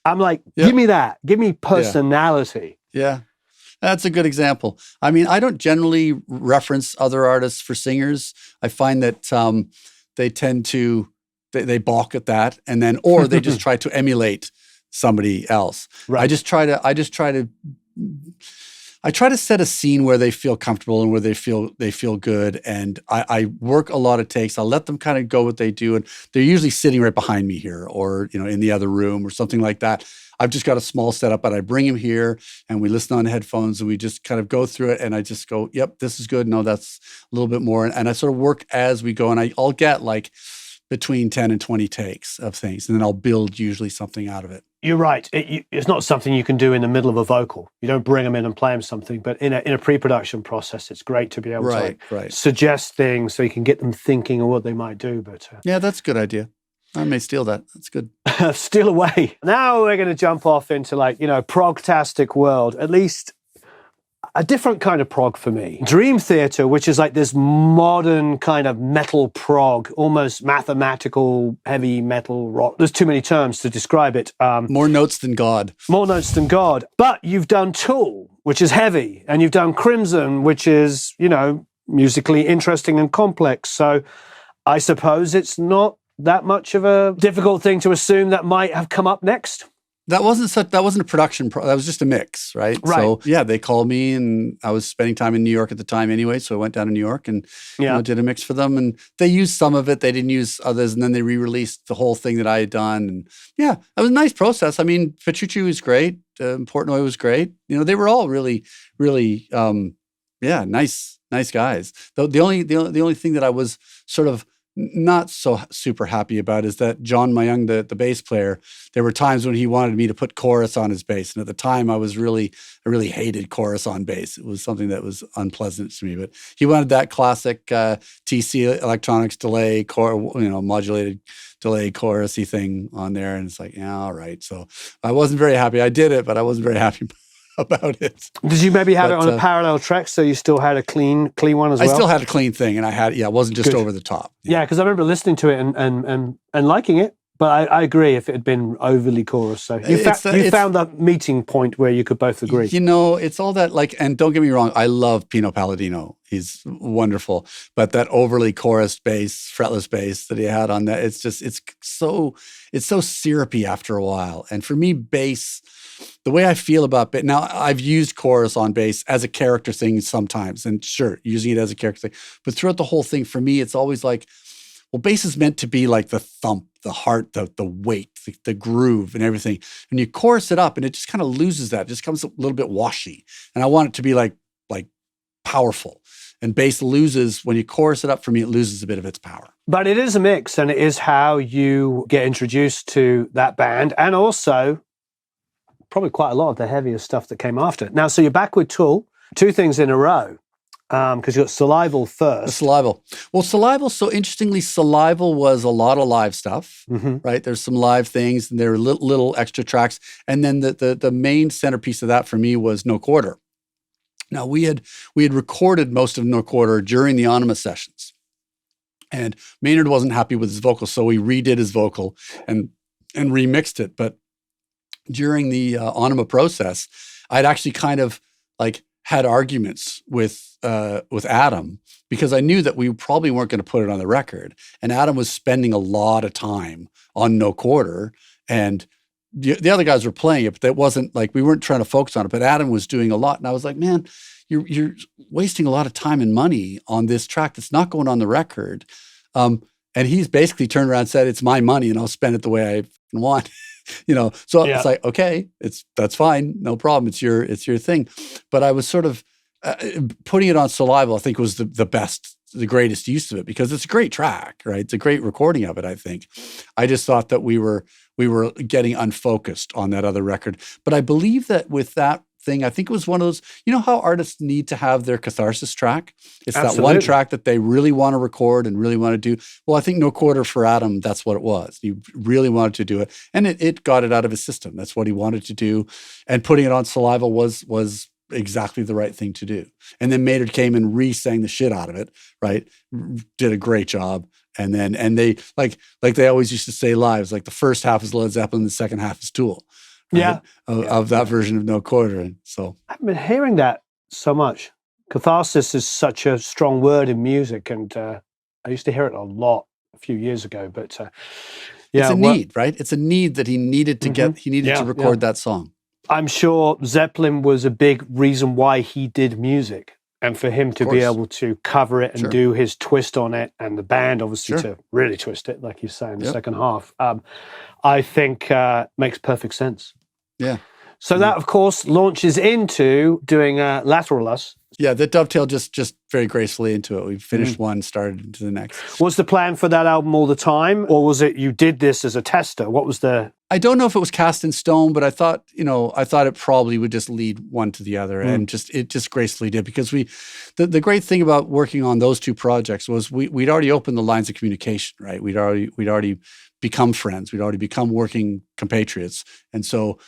I'm like, give me that. Give me personality. Yeah. That's a good example. I mean, I don't generally reference other artists for singers. I find that they tend to, they balk at that, and then, or they just try to emulate somebody else. Right. I try to set a scene where they feel comfortable and where they feel good. And I work a lot of takes. I'll let them kind of go what they do. And they're usually sitting right behind me here or, in the other room or something like that. I've just got a small setup, but I bring him here and we listen on headphones and we just kind of go through it. And I just go, yep, this is good. No, that's a little bit more. And I sort of work as we go. And I'll get between 10 and 20 takes of things. And then I'll build usually something out of it. You're right. It's not something you can do in the middle of a vocal. You don't bring them in and play them something. But in a pre-production process, it's great to be able to suggest things so you can get them thinking of what they might do. But yeah, that's a good idea. I may steal that. That's good. Steal away. Now we're going to jump off into prog-tastic world. At least a different kind of prog for me. Dream Theater, which is like this modern kind of metal prog, almost mathematical, heavy metal rock. There's too many terms to describe it. More notes than God. More notes than God. But you've done Tool, which is heavy, and you've done Crimson, which is, musically interesting and complex. So I suppose it's not that much of a difficult thing to assume that might have come up next. That wasn't a production. That was just a mix, right? Right. So yeah, they called me, and I was spending time in New York at the time anyway. So I went down to New York and did a mix for them. And they used some of it. They didn't use others. And then they re-released the whole thing that I had done. And yeah, it was a nice process. I mean, Petrucci was great. Portnoy was great. They were all really, really, nice guys. The only thing that I was sort of not so super happy about is that John Mayung, the bass player, there were times when he wanted me to put chorus on his bass. And at the time I really hated chorus on bass. It was something that was unpleasant to me, but he wanted that classic TC electronics delay, modulated delay chorusy thing on there. And it's like, yeah, all right. So I wasn't very happy. I did it, but I wasn't very happy about it. Did you maybe have it on a parallel track so you still had a clean one as well? I still had a clean thing, and I had, it wasn't just over the top. Yeah, because I remember listeting to it and liking it, but I agree if it had been overly chorus. So you found that meeting point where you could both agree. It's all that, and don't get me wrong, I love Pino Palladino. He's wonderful, but that overly chorused bass, fretless bass that he had on that, it's so syrupy after a while. And for me, bass, the way I feel about bass, now I've used chorus on bass as a character thing sometimes, and sure, using it as a character thing, but throughout the whole thing, for me, it's always like, well, bass is meant to be like the thump, the heart, the weight, the groove and everything. And you chorus it up and it just kind of loses that. It just comes a little bit washy. And I want it to be like powerful. And bass loses, when you chorus it up, for me, it loses a bit of its power. But it is a mix, and it is how you get introduced to that band, and also probably quite a lot of the heavier stuff that came after. Now, so you're back with Tool, 2 things in a row, because you got Salival first. Salival. Well, Salival, so interestingly, Salival was a lot of live stuff, right? There's some live things, and there were little extra tracks. And then the main centerpiece of that for me was No Quarter. Now, we had recorded most of No Quarter during the Anima sessions. And Maynard wasn't happy with his vocal, so we redid his vocal and remixed it. But during the Anima process, I'd actually kind of had arguments with Adam, because I knew that we probably weren't going to put it on the record. And Adam was spending a lot of time on No Quarter, and the other guys were playing it, but that wasn't we weren't trying to focus on it. But Adam was doing a lot, and I was like, man, you're wasting a lot of time and money on this track that's not going on the record. And he's basically turned around and said, it's my money and I'll spend it the way I want. So it's like, okay, that's fine, no problem. It's your thing. But I was sort of putting it on Salival, I think, was the greatest use of it, because it's a great track, right? It's a great recording of it, I think. I just thought that we were getting unfocused on that other record. But I believe that with that thing, I think it was one of those, how artists need to have their catharsis track. It's Absolutely. That one track that they really want to record and really want to do. Well, I think No Quarter for Adam, that's what it was. He really wanted to do it, and it got it out of his system. That's what he wanted to do, and putting it on Saliva was exactly the right thing to do. And then Maynard came and re-sang the shit out of it, right? Did a great job. And they, like they always used to say live, the first half is Led Zeppelin, the second half is Tool. Right? Of that version of No Quarter. And so I've been hearing that so much. Catharsis is such a strong word in music, and I used to hear it a lot a few years ago. But it's a need, right? It's a need that he needed to get. He needed to record that song. I'm sure Zeppelin was a big reason why he did music, and for him to be able to cover it and do his twist on it, and the band obviously to really twist it, like you say, in the second half, I think makes perfect sense. Yeah. So that, of course, launches into doing Lateral Us. Yeah, that dovetailed just very gracefully into it. We finished one, started into the next. Was the plan for that album all the time, or was it you did this as a tester? What was the... I don't know if it was cast in stone, but I thought it probably would just lead one to the other, and it just gracefully did, because the great thing about working on those two projects was we'd already opened the lines of communication, right? We'd already become friends. We'd already become working compatriots, and so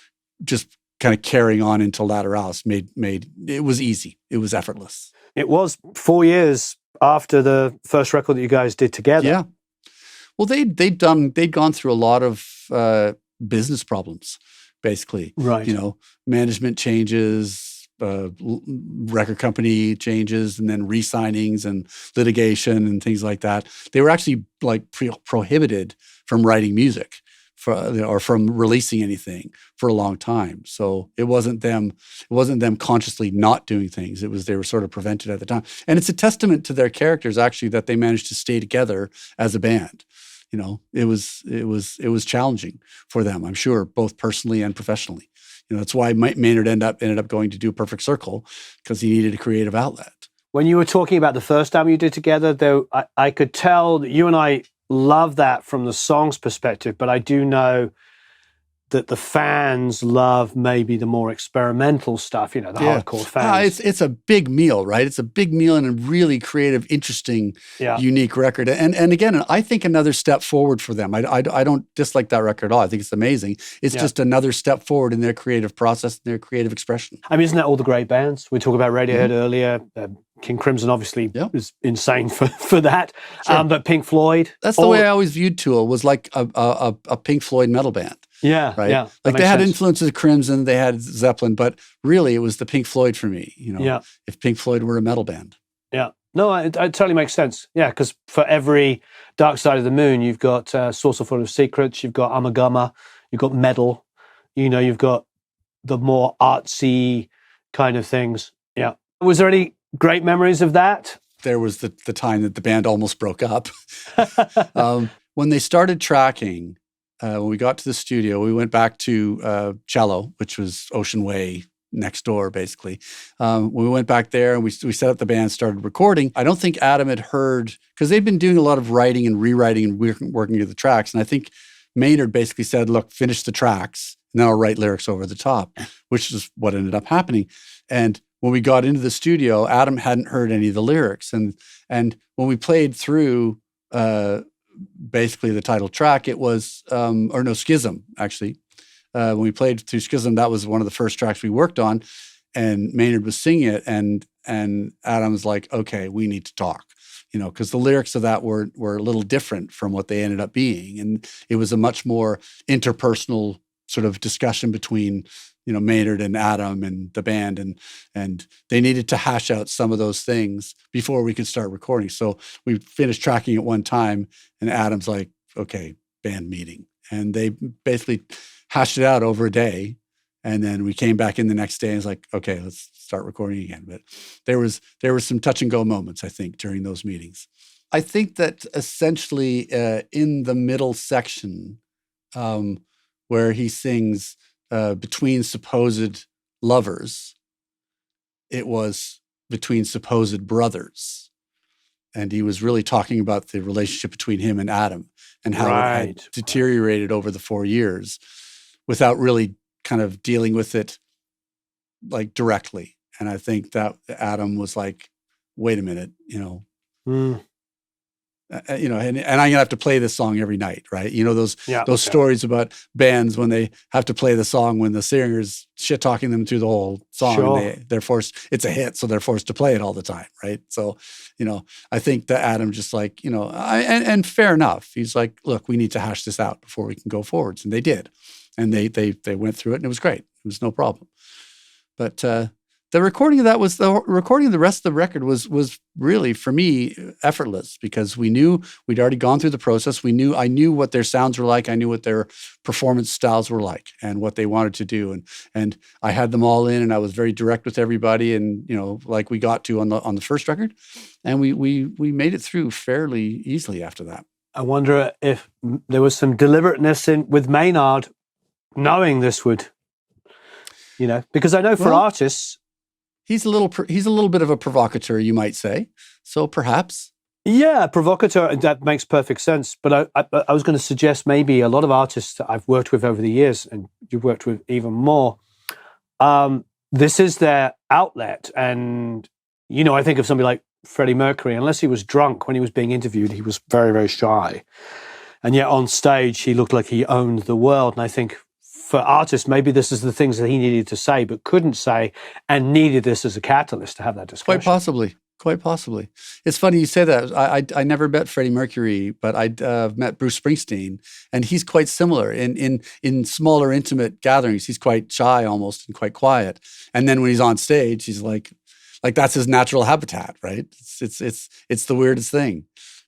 just kind of carrying on into Lateralis made it was easy. It was effortless. It was 4 years after the first record that you guys did together. Yeah. Well, they'd gone through a lot of business problems, basically. Right. Management changes, record company changes, and then re-signings and litigation and things like that. They were actually like prohibited from writing music or from releasing anything for a long time. So it wasn't them consciously not doing things. They were sort of prevented at the time. And it's a testament to their characters, actually, that they managed to stay together as a band. It was challenging for them, I'm sure, both personally and professionally. That's why Maynard ended up going to do Perfect Circle, because he needed a creative outlet. When you were talking about the first album you did together, though, I could tell that you and I love that from the song's perspective, but I do know that the fans love maybe the more experimental stuff, the hardcore fans. It's a big meal, right? It's a big meal and a really creative, interesting, unique record. And again, I think another step forward for them. I don't dislike that record at all. I think it's amazing. It's just another step forward in their creative process, and their creative expression. I mean, isn't that all the great bands? We talked about Radiohead earlier. King Crimson obviously is insane for that. Sure. But Pink Floyd. That's the way I always viewed Tool, was like a Pink Floyd metal band. Yeah, right. Yeah, like they had influences of Crimson, they had Zeppelin, but really it was the Pink Floyd for me. If Pink Floyd were a metal band. Yeah, no, it totally makes sense. Yeah, because for every Dark Side of the Moon, you've got Saucer Full of Secrets, you've got Amagama, you've got Metal. You've got the more artsy kind of things. Yeah. Was there any great memories of that? There was the time that the band almost broke up. When they started tracking. When we got to the studio, we went back to Cello, which was Ocean Way next door, basically. When we went back there and we set up the band, started recording, I don't think Adam had heard, because they'd been doing a lot of writing and rewriting and working through the tracks. And I think Maynard basically said, look, finish the tracks, and then I'll write lyrics over the top, which is what ended up happening. And when we got into the studio, Adam hadn't heard any of the lyrics. And when we played through basically the title track, it was Schism, actually. When we played through Schism, that was one of the first tracks we worked on, and Maynard was singing it, and Adam's like, okay, we need to talk, because the lyrics of that were a little different from what they ended up being, and it was a much more interpersonal sort of discussion between Maynard and Adam and the band, and they needed to hash out some of those things before we could start recording. So we finished tracking at one time, and Adam's like, okay, band meeting. And they basically hashed it out over a day. And then we came back in the next day and was like, okay, let's start recording again. But there was some touch and go moments, I think, during those meetings. I think that essentially in the middle section where he sings between supposed lovers, it was between supposed brothers. And he was really talking about the relationship between him and Adam and how it had deteriorated over the 4 years without really kind of dealing with it like directly. And I think that Adam was like, wait a minute, and I'm gonna have to play this song every night, right? Those stories about bands when they have to play the song when the singer's shit talking them through the whole song. Sure. And they're forced. It's a hit, so they're forced to play it all the time, right? So, I think that Adam just like, and fair enough. He's like, look, we need to hash this out before we can go forwards, and they did, and they went through it, and it was great. It was no problem. But the recording of that was the recording of the rest of the record was really, for me, effortless, because we knew we'd already gone through the process. I knew what their sounds were like. I knew what their performance styles were like and what they wanted to do. And I had them all in, and I was very direct with everybody. And, like we got to on the first record, and we made it through fairly easily after that. I wonder if there was some deliberateness with Maynard knowing this would, because I know for artists, he's a little bit of a provocateur, you might say. So perhaps. Yeah, provocateur, that makes perfect sense. But I was going to suggest maybe a lot of artists that I've worked with over the years, and you've worked with even more, this is their outlet. And, I think of somebody like Freddie Mercury. Unless he was drunk when he was being interviewed, he was very, very shy. And yet on stage, he looked like he owned the world. And I think for artists, maybe this is the things that he needed to say but couldn't say, and needed this as a catalyst to have that discussion. Quite possibly. It's funny you say that. I never met Freddie Mercury, but I'd met Bruce Springsteen, and he's quite similar. In smaller, intimate gatherings, he's quite shy almost and quite quiet. And then when he's on stage, he's like that's his natural habitat, right? It's the weirdest thing.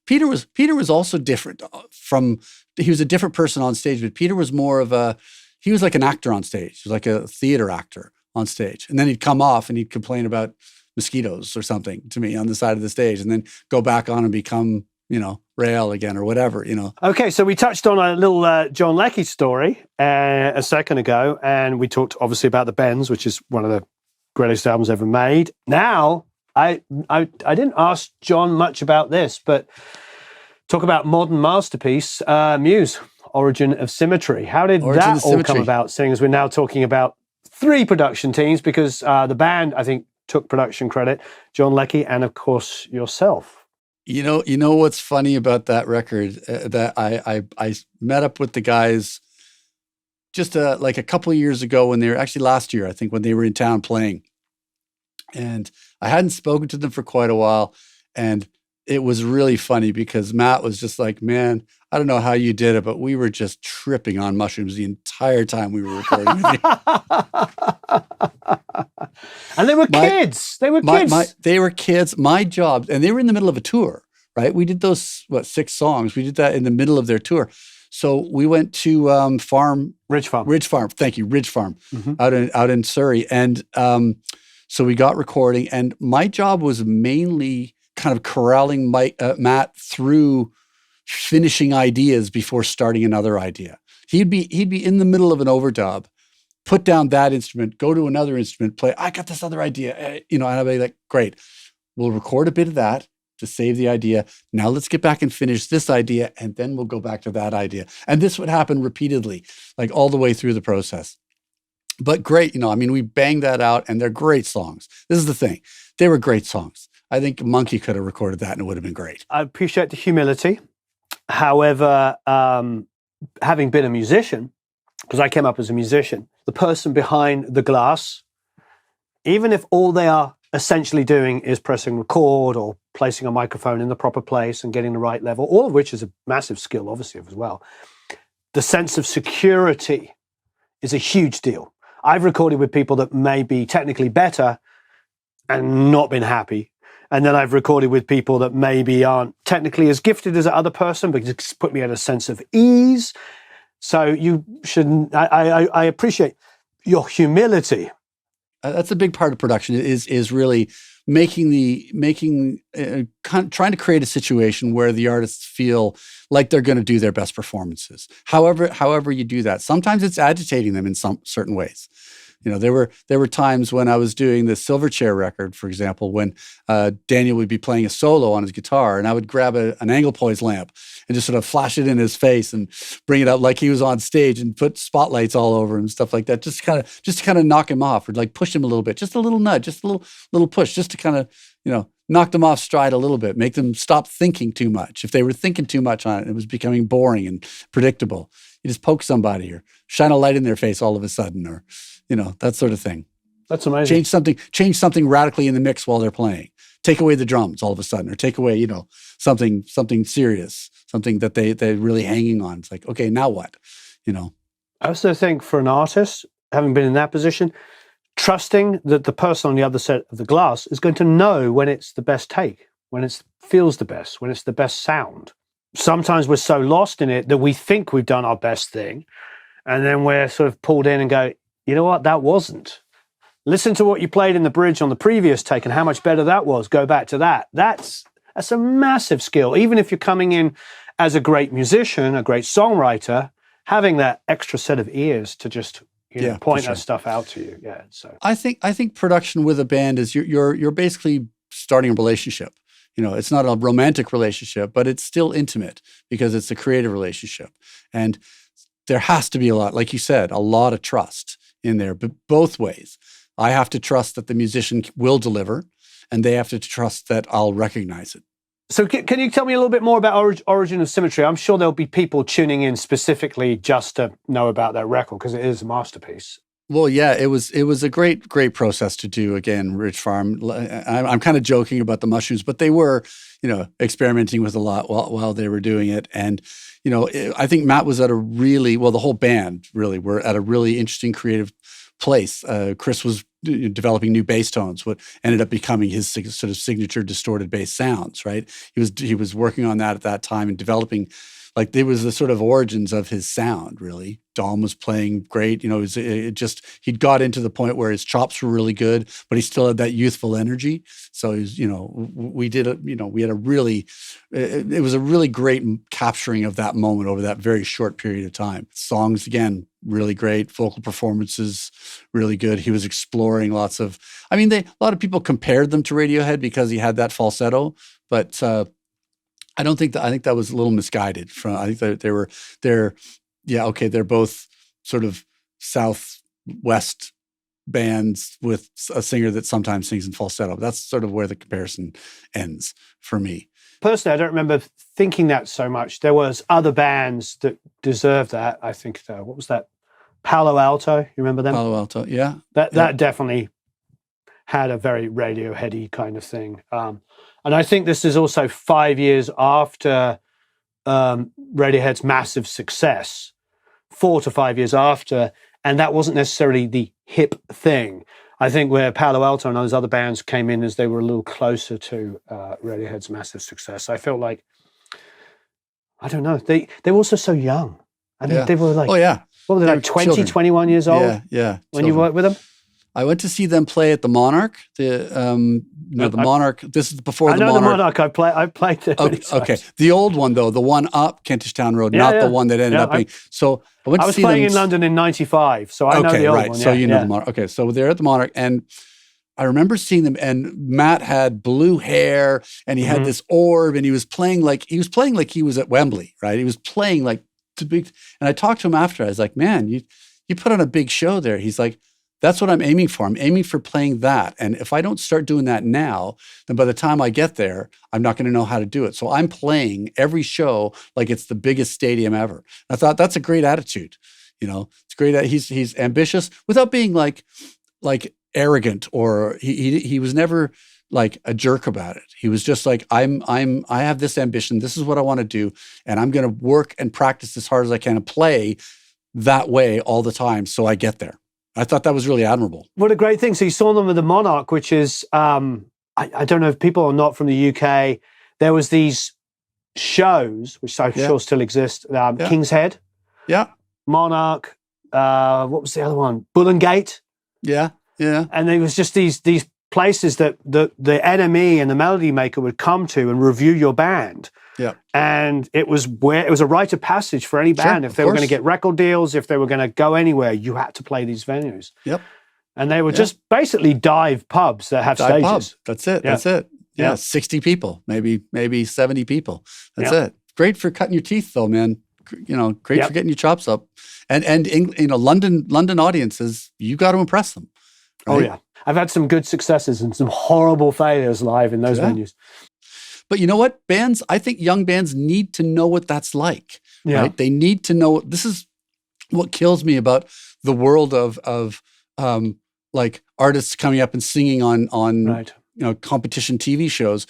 Peter was also different he was a different person on stage, but Peter was more of he was like an actor on stage. He was like a theater actor on stage. And then he'd come off and he'd complain about mosquitoes or something to me on the side of the stage, and then go back on and become, Rael again or whatever, Okay, so we touched on a little John Leckie story a second ago, and we talked obviously about the Bends, which is one of the greatest albums ever made. Now, I didn't ask John much about this, but talk about modern masterpiece, Muse, Origin of Symmetry. How did that all come about, seeing as we're now talking about 3 production teams, because the band, I think, took production credit, John Leckie, and of course yourself. You know what's funny about that record? That I met up with the guys just like a couple of years ago when they were actually last year, I think, when they were in town playing, and I hadn't spoken to them for quite a while, and it was really funny because Matt was just like, man, I don't know how you did it, but we were just tripping on mushrooms the entire time we were recording with you. And they were kids. They were kids. They were kids. My job, and they were in the middle of a tour, right? We did those, 6 songs. We did that in the middle of their tour. So we went to Ridge Farm. Thank you, Ridge Farm, out in Surrey. And so we got recording, and my job was mainly kind of corralling Matt through finishing ideas before starting another idea. He'd be in the middle of an overdub, put down that instrument, go to another instrument, play, I got this other idea, and I'd be like, great, we'll record a bit of that to save the idea. Now let's get back and finish this idea, and then we'll go back to that idea. And this would happen repeatedly, like all the way through the process. But great, we banged that out, and they're great songs. This is the thing. They were great songs. I think Monkey could have recorded that and it would have been great. I appreciate the humility. However, having been a musician, because I came up as a musician, the person behind the glass, even if all they are essentially doing is pressing record or placing a microphone in the proper place and getting the right level, all of which is a massive skill, obviously, as well, the sense of security is a huge deal. I've recorded with people that may be technically better and not been happy. And then I've recorded with people that maybe aren't technically as gifted as the other person, but it's put me at a sense of ease. So you shouldn't, I appreciate your humility. That's a big part of production is really trying to create a situation where the artists feel like they're going to do their best performances. However you do that. Sometimes it's agitating them in some certain ways. There were times when I was doing the Silverchair record, for example, when Daniel would be playing a solo on his guitar, and I would grab an Anglepoise lamp and just sort of flash it in his face and bring it up like he was on stage and put spotlights all over him and stuff like that, just to kind of knock him off or like push him a little bit, just a little nudge, just a little push, just to kind of knock them off stride a little bit, make them stop thinking too much. If they were thinking too much on it, it was becoming boring and predictable. You just poke somebody or shine a light in their face all of a sudden, or that sort of thing. That's amazing. Change something radically in the mix while they're playing. Take away the drums all of a sudden, or take away, something serious, something that they're really hanging on. It's like, okay, now what? I also think for an artist, having been in that position, trusting that the person on the other side of the glass is going to know when it's the best take, when it feels the best, when it's the best sound. Sometimes we're so lost in it that we think we've done our best thing, and then we're sort of pulled in and go, you know what, that wasn't. Listen to what you played in the bridge on the previous take and how much better that was. Go back to that. That's a massive skill. Even if you're coming in as a great musician, a great songwriter, having that extra set of ears to just point that stuff out to you. Yeah. So I think production with a band is you're basically starting a relationship. It's not a romantic relationship, but it's still intimate because it's a creative relationship. And there has to be a lot, like you said, a lot of trust in there, but both ways. I have to trust that the musician will deliver, and they have to trust that I'll recognize it. So can you tell me a little bit more about Origin of Symmetry? I'm sure there'll be people tuning in specifically just to know about that record because it is a masterpiece. Well, yeah, it was a great process to do. Again, Rich Farm. I'm kind of joking about the mushrooms, but they were, experimenting with a lot while they were doing it. And, I think Matt was at the whole band really were at a really interesting creative place. Chris was developing new bass tones, what ended up becoming his sort of signature distorted bass sounds. Right? He was working on that at that time and developing. Like, there was the sort of origins of his sound, really. Dom was playing great. He'd got into the point where his chops were really good, but he still had that youthful energy. So it was a really great capturing of that moment over that very short period of time. Songs, again, really great. Vocal performances, really good. He was exploring a lot of people compared them to Radiohead because he had that falsetto, but, I think that was a little misguided. I think that they're both sort of Southwest bands with a singer that sometimes sings in falsetto. That's sort of where the comparison ends for me. Personally, I don't remember thinking that so much. There was other bands that deserved that. I think, what was that? Palo Alto, you remember them? Palo Alto, yeah. That definitely had a very Radiohead-y kind of thing. And I think this is also 5 years after Radiohead's massive success, 4 to 5 years after, and that wasn't necessarily the hip thing. I think where Palo Alto and those other bands came in as they were a little closer to Radiohead's massive success. I felt like, I don't know, they were also so young. I mean, they were like, what were they, like 20, children. 21 years old? Yeah. When you worked with them? I went to see them play at the Monarch. The Monarch. This is before the Monarch. I know the Monarch. I played there. Okay. The old one though, the one up Kentish Town Road, not the one that ended up being. So I went to see them. I was playing in London in '95, so I know the old one. So you know the Monarch. Okay, so they're at the Monarch, and I remember seeing them. And Matt had blue hair, and he had this orb, and he was playing like he was at Wembley, right? He was playing like to big. And I talked to him after. I was like, "Man, you put on a big show there." He's like, that's what I'm aiming for. I'm aiming for playing that. And if I don't start doing that now, then by the time I get there, I'm not going to know how to do it. So I'm playing every show like it's the biggest stadium ever. I thought that's a great attitude. It's great. He's ambitious without being like arrogant, or he was never like a jerk about it. He was just like, I have this ambition. This is what I want to do. And I'm going to work and practice as hard as I can and play that way all the time. So I get there. I thought that was really admirable. What a great thing. So you saw them with the Monarch, which is, I don't know if people are not from the UK. There was these shows, which I'm sure still exist. King's Head. Yeah. Monarch. What was the other one? Bull and Gate. Yeah. Yeah. And there was just these places that the NME and the Melody Maker would come to and review your band. Yeah. And it was a rite of passage for any band. If they were going to get record deals, if they were going to go anywhere, you had to play these venues. Yep. And they were just basically dive pubs that have stages. Pub. That's it. Yeah. That's it. Yeah. 60 people, maybe 70 people. That's it. Great for cutting your teeth though, man. Great for getting your chops up. And London audiences, you got to impress them. Right? Oh yeah. I've had some good successes and some horrible failures live in those venues. But you know what? I think young bands need to know what that's like. Yeah. Right? They need to know. This is what kills me about the world of like artists coming up and singing on competition TV shows.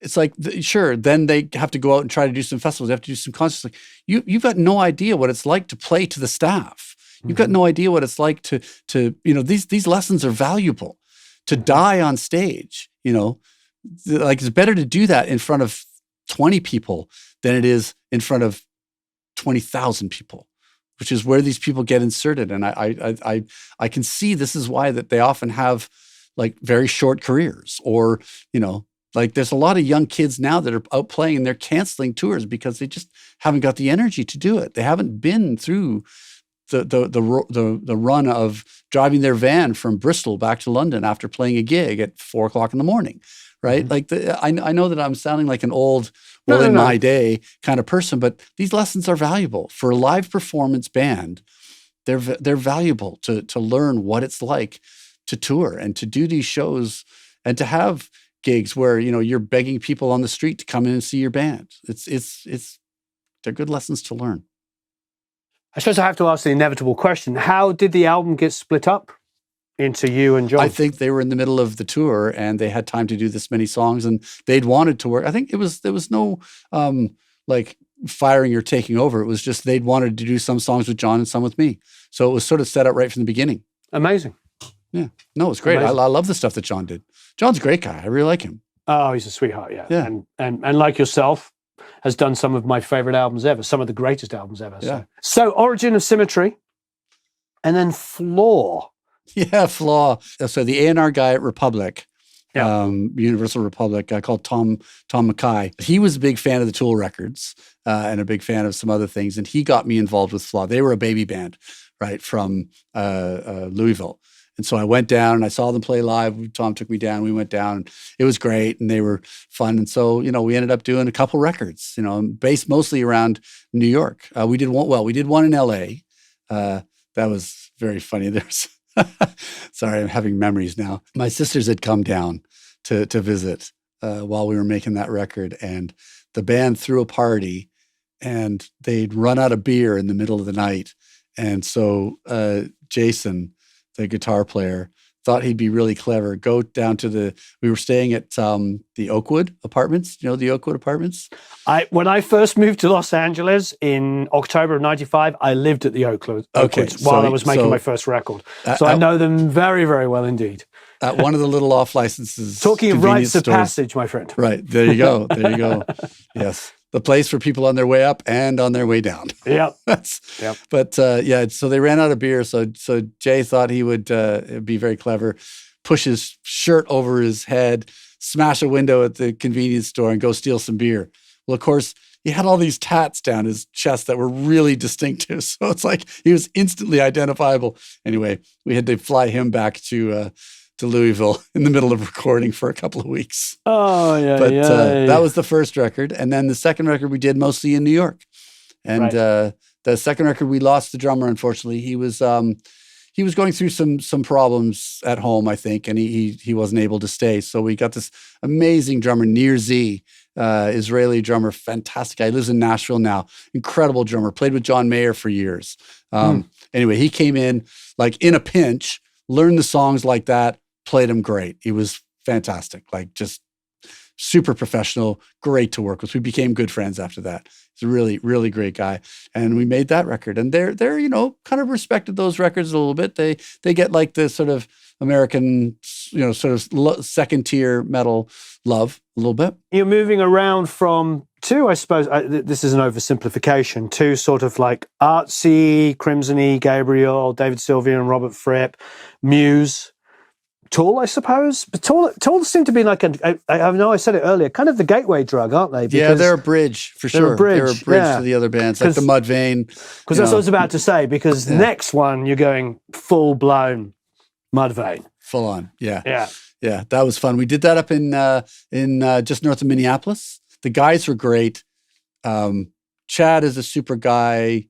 It's like, sure, then they have to go out and try to do some festivals. They have to do some concerts. Like you've got no idea what it's like to play to the staff. You've got no idea what it's like to these lessons are valuable. To die on stage, like it's better to do that in front of 20 people than it is in front of 20,000 people, which is where these people get inserted. And I can see this is why that they often have like very short careers, or like there's a lot of young kids now that are out playing and they're canceling tours because they just haven't got the energy to do it. They haven't been through the run of driving their van from Bristol back to London after playing a gig at 4:00 in the morning, right? Mm-hmm. I know that I'm sounding like an old, No. my day kind of person, but these lessons are valuable for a live performance band. They're valuable to learn what it's like to tour and to do these shows and to have gigs where you're begging people on the street to come in and see your band. They're good lessons to learn. I suppose I have to ask the inevitable question. How did the album get split up into you and John? I think they were in the middle of the tour and they had time to do this many songs and they'd wanted to work. I think there was no like firing or taking over. It was just they'd wanted to do some songs with John and some with me. So it was sort of set up right from the beginning. Amazing. Yeah. No, it's great. I love the stuff that John did. John's a great guy. I really like him. Oh, he's a sweetheart, yeah. And like yourself, has done some of my favorite albums ever, some of the greatest albums ever. Yeah. So Origin of Symmetry, and then Flaw. Yeah, Flaw. So the A&R guy at Republic, Universal Republic, a guy called Tom Mackay, he was a big fan of the Tool records and a big fan of some other things, and he got me involved with Flaw. They were a baby band, right, from Louisville. And so I went down and I saw them play live. Tom took me down. We went down. It was great and they were fun. And so, we ended up doing a couple records, based mostly around New York. We did one in LA. That was very funny. There's, sorry, I'm having memories now. My sisters had come down to visit while we were making that record. And the band threw a party and they'd run out of beer in the middle of the night. And so Jason, the guitar player, thought he'd be really clever. Go down to we were staying at the Oakwood Apartments. The Oakwood Apartments? When I first moved to Los Angeles in October of 95, I lived at the Oakwood while I was making my first record. So I know them very, very well indeed. At one of the little off licenses. Talking of rites of passage, my friend. Right. There you go. There you go. Yes. The place for people on their way up and on their way down. Yeah. But so they ran out of beer. So Jay thought he would be very clever, push his shirt over his head, smash a window at the convenience store and go steal some beer. Well, of course, he had all these tats down his chest that were really distinctive. So it's like he was instantly identifiable. Anyway, we had to fly him back to Louisville in the middle of recording for a couple of weeks. Oh, yeah. But that was the first record. And then the second record we did mostly in New York. And the second record, we lost the drummer, unfortunately. He was going through some problems at home, I think, and he wasn't able to stay. So we got this amazing drummer, Nir Z, Israeli drummer, fantastic guy. He lives in Nashville now. Incredible drummer. Played with John Mayer for years. Anyway, he came in like in a pinch, learned the songs like that, played them great. He was fantastic, like just super professional, great to work with. We became good friends after that. He's a really, really great guy. And we made that record. And they're kind of respected those records a little bit. They get like the sort of American, sort of second tier metal love a little bit. You're moving around from two, I suppose, this is an oversimplification, two sort of like artsy, Crimson-y, Gabriel, David Sylvian, Robert Fripp, Muse, Tool, I suppose. But Tool seem to be like I know I said it earlier, kind of the gateway drug, aren't they? Because they're a bridge for sure. They're a bridge to the other bands, like the Mudvayne. Because that's what I was about to say. Because the next one, you're going full blown Mudvayne. Full on, yeah. That was fun. We did that up in just north of Minneapolis. The guys were great. Chad is a super guy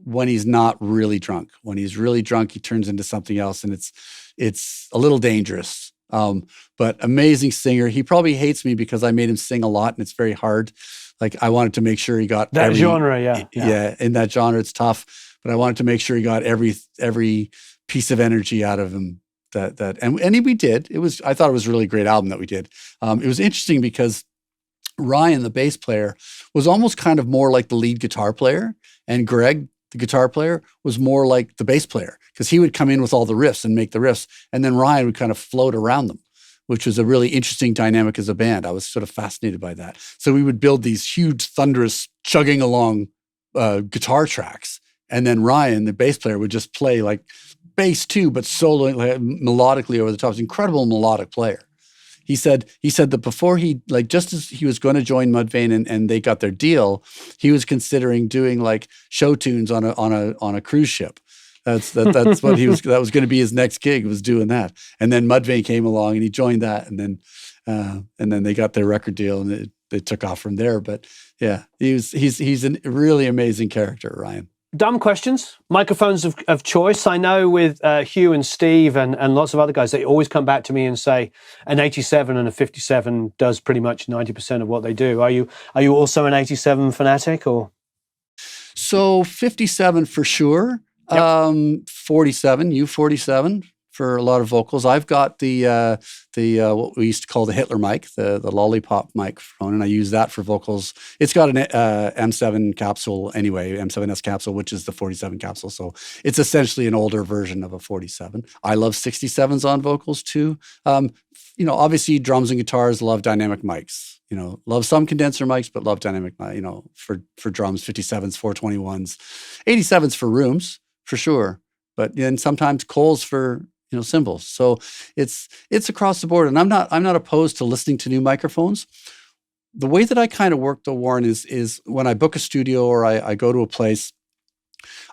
when he's not really drunk. When he's really drunk, he turns into something else, and it's a little dangerous. But amazing singer. He probably hates me because I made him sing a lot, and it's very hard. Like I wanted to make sure he got that genre. Yeah. In that genre, it's tough. But I wanted to make sure he got every piece of energy out of him. We did. I thought it was a really great album that we did. It was interesting because Ryan, the bass player, was almost kind of more like the lead guitar player, and Greg, the guitar player, was more like the bass player because he would come in with all the riffs and make the riffs, and then Ryan would kind of float around them, which was a really interesting dynamic as a band. I was sort of fascinated by that. So we would build these huge, thunderous, chugging along guitar tracks, and then Ryan, the bass player, would just play like bass too, but soloing like, melodically over the top. He's an incredible melodic player. He said that before just as he was going to join Mudvayne and they got their deal, he was considering doing like show tunes on a cruise ship That's what that was going to be his next gig, was doing that. And then Mudvayne came along and he joined that, and then they got their record deal, and they took off from there. But yeah, he's a really amazing character, Ryan. Dumb questions, microphones of choice. I know with Hugh and Steve and lots of other guys, they always come back to me and say an 87 and a 57 does pretty much 90% of what they do. Are you also an 87 fanatic, or? So 57 for sure. Yep. 47, U47 for a lot of vocals. I've got the what we used to call the Hitler mic, the lollipop microphone, and I use that for vocals. It's got an M7 capsule anyway, M7S capsule, which is the 47 capsule. So it's essentially an older version of a 47. I love 67s on vocals too. Obviously drums and guitars, love dynamic mics. Love some condenser mics, but love dynamic, for drums, 57s, 421s, 87s for rooms, for sure. But then sometimes Coles for, cymbals. So it's across the board. And I'm not opposed to listening to new microphones. The way that I kind of work, though, Warren, is when I book a studio or I go to a place,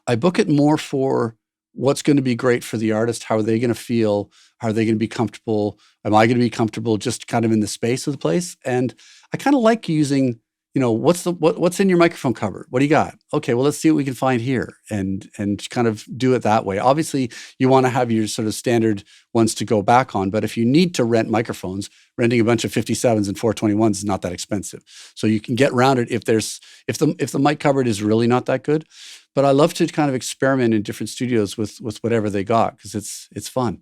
I book it more for what's going to be great for the artist. How are they going to feel? How are they going to be comfortable? Am I going to be comfortable just kind of in the space of the place? And I kind of like using, what's in your microphone cupboard? What do you got? Okay, well, let's see what we can find here, and kind of do it that way. Obviously, you want to have your sort of standard ones to go back on, but if you need to rent microphones, renting a bunch of 57s and 421s is not that expensive. So you can get around it if the mic cupboard is really not that good. But I love to kind of experiment in different studios with whatever they got, because it's fun.